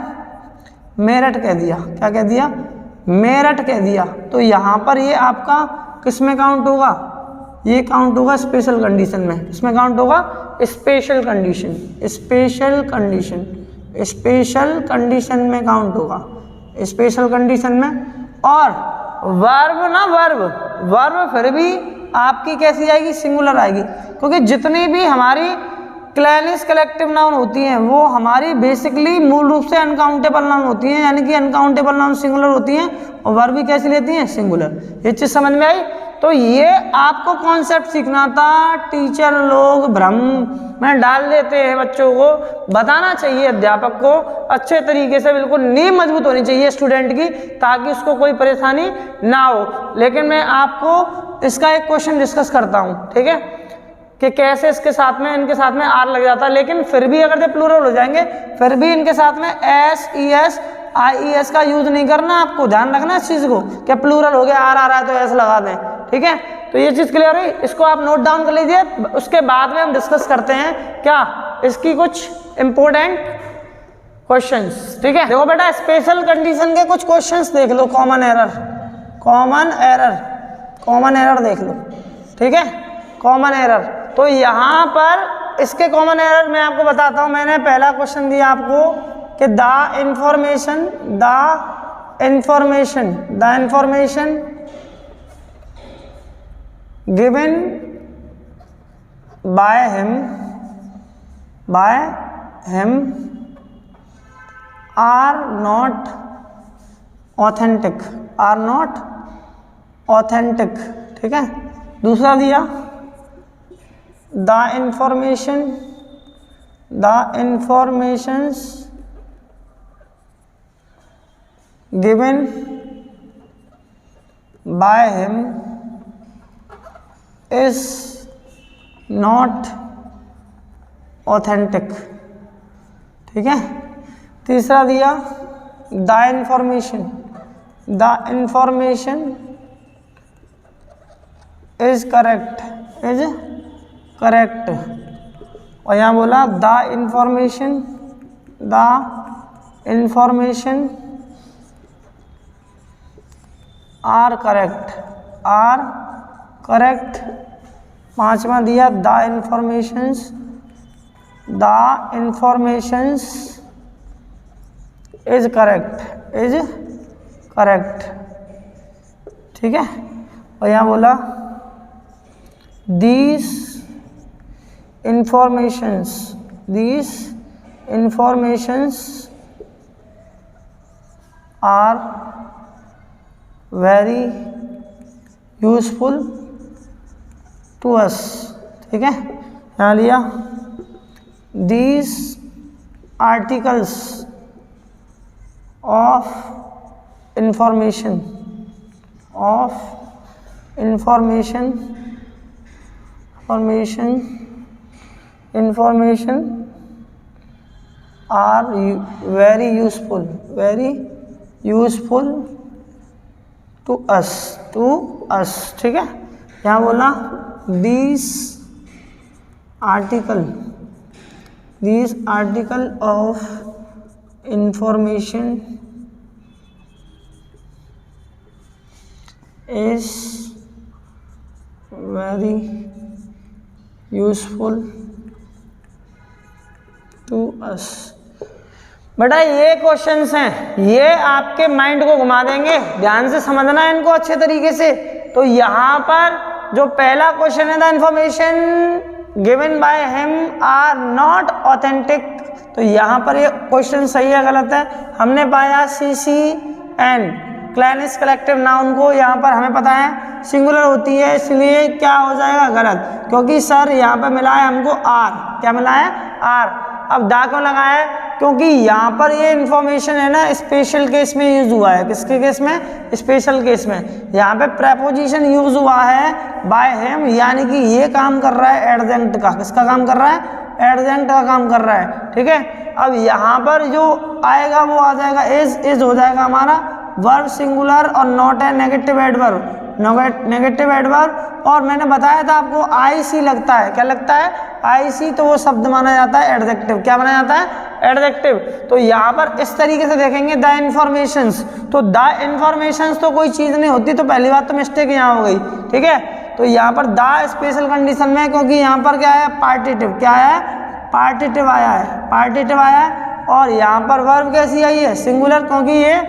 मेरठ कह दिया, क्या कह दिया, मेरठ कह दिया, तो यहाँ पर ये आपका किस में काउंट होगा, ये काउंट होगा स्पेशल कंडीशन में। किसमें काउंट होगा, स्पेशल कंडीशन में काउंट होगा, स्पेशल कंडीशन में। और वर्ब फिर भी आपकी कैसी आएगी, सिंगुलर आएगी, क्योंकि जितनी भी हमारी क्लैनिश कलेक्टिव नाउन होती हैं वो हमारी बेसिकली मूल रूप से अनकाउंटेबल नाउन होती हैं, यानी कि अनकाउंटेबल नाउन सिंगुलर होती हैं और वर्ब भी कैसी लेती हैं, सिंगुलर। ये चीज़ समझ में आई। तो ये आपको कॉन्सेप्ट सीखना था, टीचर लोग भ्रम में डाल देते हैं बच्चों को। बताना चाहिए अध्यापक को अच्छे तरीके से, बिल्कुल नींव मजबूत होनी चाहिए स्टूडेंट की, ताकि उसको कोई परेशानी ना हो। लेकिन मैं आपको इसका एक क्वेश्चन डिस्कस करता हूँ, ठीक है, कि कैसे इसके साथ में, इनके साथ में आर लग जाता है, लेकिन फिर भी अगर ये प्लूरल हो जाएंगे फिर भी इनके साथ में एस, ई एस, आई ई एस का यूज नहीं करना। आपको ध्यान रखना इस चीज़ को, क्या प्लूरल हो गया, आर आ रहा है तो एस लगा दें, ठीक है। तो ये चीज़ क्लियर हुई, इसको आप नोट डाउन कर लीजिए। उसके बाद में हम डिस्कस करते हैं क्या, इसकी कुछ इंपॉर्टेंट क्वेश्चंस, ठीक है। देखो बेटा, स्पेशल कंडीशन के कुछ क्वेश्चंस देख लो, कॉमन एरर देख लो, ठीक है, कॉमन एरर। तो यहाँ पर इसके कॉमन एरर मैं आपको बताता हूँ। मैंने पहला क्वेश्चन दिया आपको कि the information given by him are not authentic, ठीक है। दूसरा दिया the informations given by him is not authentic, ठीक है। तीसरा दिया द इंफॉर्मेशन इज करेक्ट, और यहाँ बोला the information the information are correct, are correct. पांचवा दिया the informations is correct, is correct, ठीक है। और यहाँ बोला these informations are very useful to us, ठीक है। यहाँ लिया these articles of information are very useful to us, ठीक है। यहाँ बोला these article of information is very useful to us। बेटा ये क्वेश्चंस हैं, ये आपके माइंड को घुमा देंगे, ध्यान से समझना है इनको अच्छे तरीके से। तो यहाँ पर जो पहला क्वेश्चन है, the information given by him are not authentic, तो यहाँ पर ये क्वेश्चन सही है गलत है। हमने पाया CCN क्लैनिस कलेक्टिव नाउन को यहाँ पर हमें पता है सिंगुलर होती है, इसलिए क्या हो जाएगा गलत, क्योंकि सर यहाँ पर मिला है हमको आर, क्या मिला है आर। अब दा क्यों लगाया है, क्योंकि यहाँ पर ये इन्फॉर्मेशन है ना स्पेशल केस में यूज हुआ है। किसके केस में, स्पेशल केस में। यहाँ पे प्रेपोजिशन यूज हुआ है बाय हिम, यानी कि ये काम कर रहा है एडजेंट का। किसका काम कर रहा है, एडजेंट का काम कर रहा है, ठीक है। अब यहाँ पर जो आएगा वो आ जाएगा इज हो जाएगा हमारा वर्ब सिंगुलर और not a negative adverb, negative adverb. और मैंने बताया था आपको IC लगता है, क्या लगता है IC, तो वो शब्द माना जाता है एडजेक्टिव। क्या माना जाता है, एडजेक्टिव। तो यहाँ पर इस तरीके से देखेंगे द इन्फॉर्मेशंस, तो द इन्फॉर्मेशंस तो कोई चीज़ नहीं होती, तो पहली बात तो मिस्टेक यहाँ हो गई, ठीक है। तो यहाँ पर द स्पेशल कंडीशन में, क्योंकि यहाँ पर क्या है पार्टिटिव, क्या है पार्टिटिव आया है, पार्टिटिव आया है। और यहाँ पर वर्ब कैसी आई है, सिंगुलर, क्योंकि ये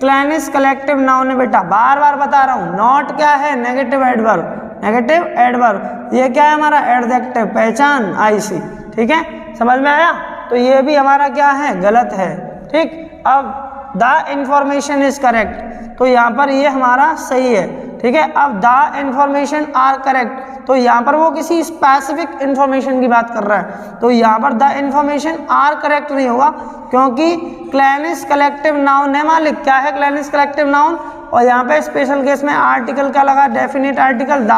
क्लैनिस कलेक्टिव नाउन है बेटा, बार बार बता रहा हूँ। नॉट क्या है, नेगेटिव एडवर्ब, नेगेटिव एडवर्ब। ये क्या है हमारा एडजेक्टिव, पहचान IC, ठीक है, समझ में आया। तो ये भी हमारा क्या है, गलत है, ठीक। अब द इंफॉर्मेशन इज करेक्ट, तो यहाँ पर ये हमारा सही है, ठीक है। अब द इंफॉर्मेशन आर करेक्ट, तो यहाँ पर वो किसी स्पेसिफिक इंफॉर्मेशन की बात कर रहा है, तो यहाँ पर द इंफॉर्मेशन आर करेक्ट नहीं होगा, क्योंकि क्लैनिस कलेक्टिव नाउन है मालिक। क्या है क्लैनिस कलेक्टिव नाउन, और यहाँ पे स्पेशल केस में आर्टिकल क्या लगा, डेफिनेट आर्टिकल द,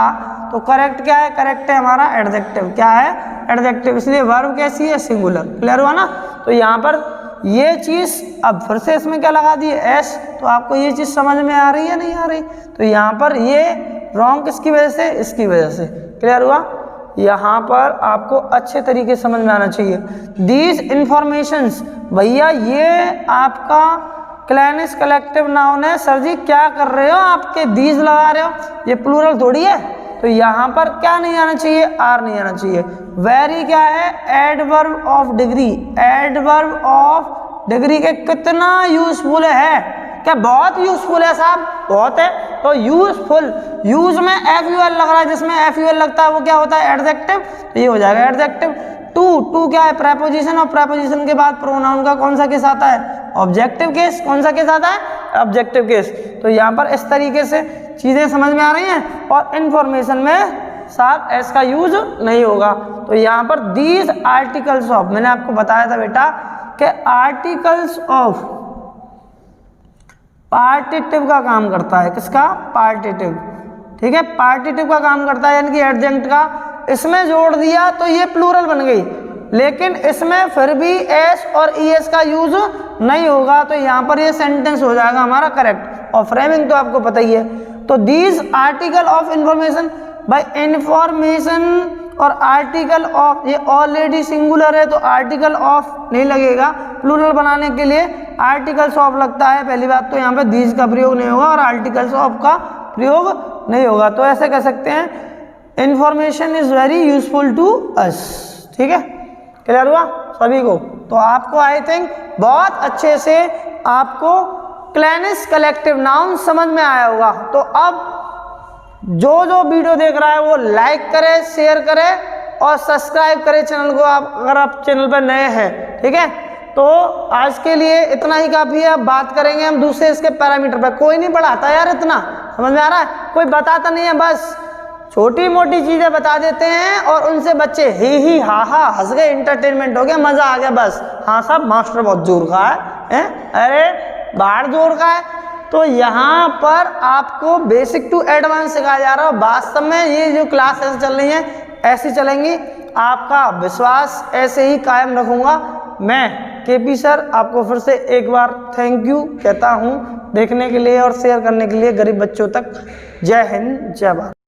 तो करेक्ट क्या है, करेक्ट है हमारा एडजेक्टिव, क्या है एडजेक्टिव, इसलिए वर्ब कैसी है, सिंगुलर। क्लियर हुआ ना। तो यहाँ पर ये चीज़, अब फिर से इसमें क्या लगा दिए एस, तो आपको ये चीज़ समझ में आ रही है नहीं आ रही। तो यहाँ पर ये रॉन्ग किसकी वजह से, इसकी वजह से। क्लियर हुआ। यहाँ पर आपको अच्छे तरीके समझ में आना चाहिए। दीज इंफॉर्मेशंस, भैया ये आपका क्लैनिस कलेक्टिव नाउन है। सर जी क्या कर रहे हो, आपके दीज लगा रहे हो, ये प्लूरल थोड़ी है। तो यहाँ पर क्या नहीं आना चाहिए, आर नहीं आना चाहिए। वेरी क्या है, adverb of degree, adverb of degree के कितना यूजफुल है, क्या बहुत यूजफुल है साहब, बहुत है। तो यूजफुल, यूज में FUL लग रहा है, जिसमें FUL लगता है वो क्या होता है, एडजेक्टिव, तो ये हो जाएगा एडजेक्टिव। टू क्या है, प्रेपोजिशन, और प्रेपोजिशन के बाद प्रोनाउन का कौन सा केस आता है, ऑब्जेक्टिव केस। कौन सा केस आता है, ऑब्जेक्टिव केस। तो यहाँ पर इस तरीके से चीजें समझ में आ रही हैं। और इन्फॉर्मेशन में साथ एस का यूज नहीं होगा। तो यहाँ पर दीज आर्टिकल्स ऑफ, मैंने आपको बताया था बेटा कि आर्टिकल्स ऑफ पार्टिटिव का काम करता है। किसका, पार्टिटिव, ठीक है, पार्टिटिव का काम करता है, यानी कि एडजेंट का। इसमें जोड़ दिया तो ये प्लूरल बन गई, लेकिन इसमें फिर भी एस और ES का यूज नहीं होगा, तो यहाँ पर ये सेंटेंस हो जाएगा हमारा करेक्ट। और फ्रेमिंग तो आपको पता ही है। तो दीज आर्टिकल ऑफ इंफॉर्मेशन, भाई इंफॉर्मेशन और आर्टिकल ऑफ, ये ऑलरेडी सिंगुलर है तो आर्टिकल ऑफ नहीं लगेगा, प्लूरल बनाने के लिए आर्टिकल्स ऑफ लगता है। पहली बात तो यहाँ पे दीज का प्रयोग नहीं होगा और आर्टिकल्स ऑफ का प्रयोग नहीं होगा। तो ऐसे कह सकते हैं information is very useful to us. ठीक है, क्लियर हुआ सभी को? तो आपको आई थिंक बहुत अच्छे से आपको क्लैनिस कलेक्टिव नाउन समझ में आया होगा। तो अब जो वीडियो देख रहा है वो लाइक करे, शेयर करे और सब्सक्राइब करे चैनल को, आप अगर आप चैनल पर नए हैं। ठीक है, तो आज के लिए इतना ही काफ़ी है। अब बात करेंगे हम दूसरे इसके पैरामीटर पर। कोई नहीं पढ़ाता यार, इतना समझ में आ रहा है? कोई बताता नहीं है, बस छोटी मोटी चीज़ें बता देते हैं और उनसे बच्चे ही हा हा हंस गए, इंटरटेनमेंट हो गया, मज़ा आ गया बस। हाँ साहब मास्टर बहुत जोर का है, अरे बाहर जोर का है। तो यहाँ पर आपको बेसिक टू एडवांस सिखाया जा रहा है। वास्तव में ये जो क्लास ऐसे चल रही है ऐसी चलेंगी, आपका विश्वास ऐसे ही कायम रखूँगा मैं। केपी सर आपको फिर से एक बार थैंक यू कहता हूँ देखने के लिए और शेयर करने के लिए गरीब बच्चों तक। जय हिंद, जय भारत।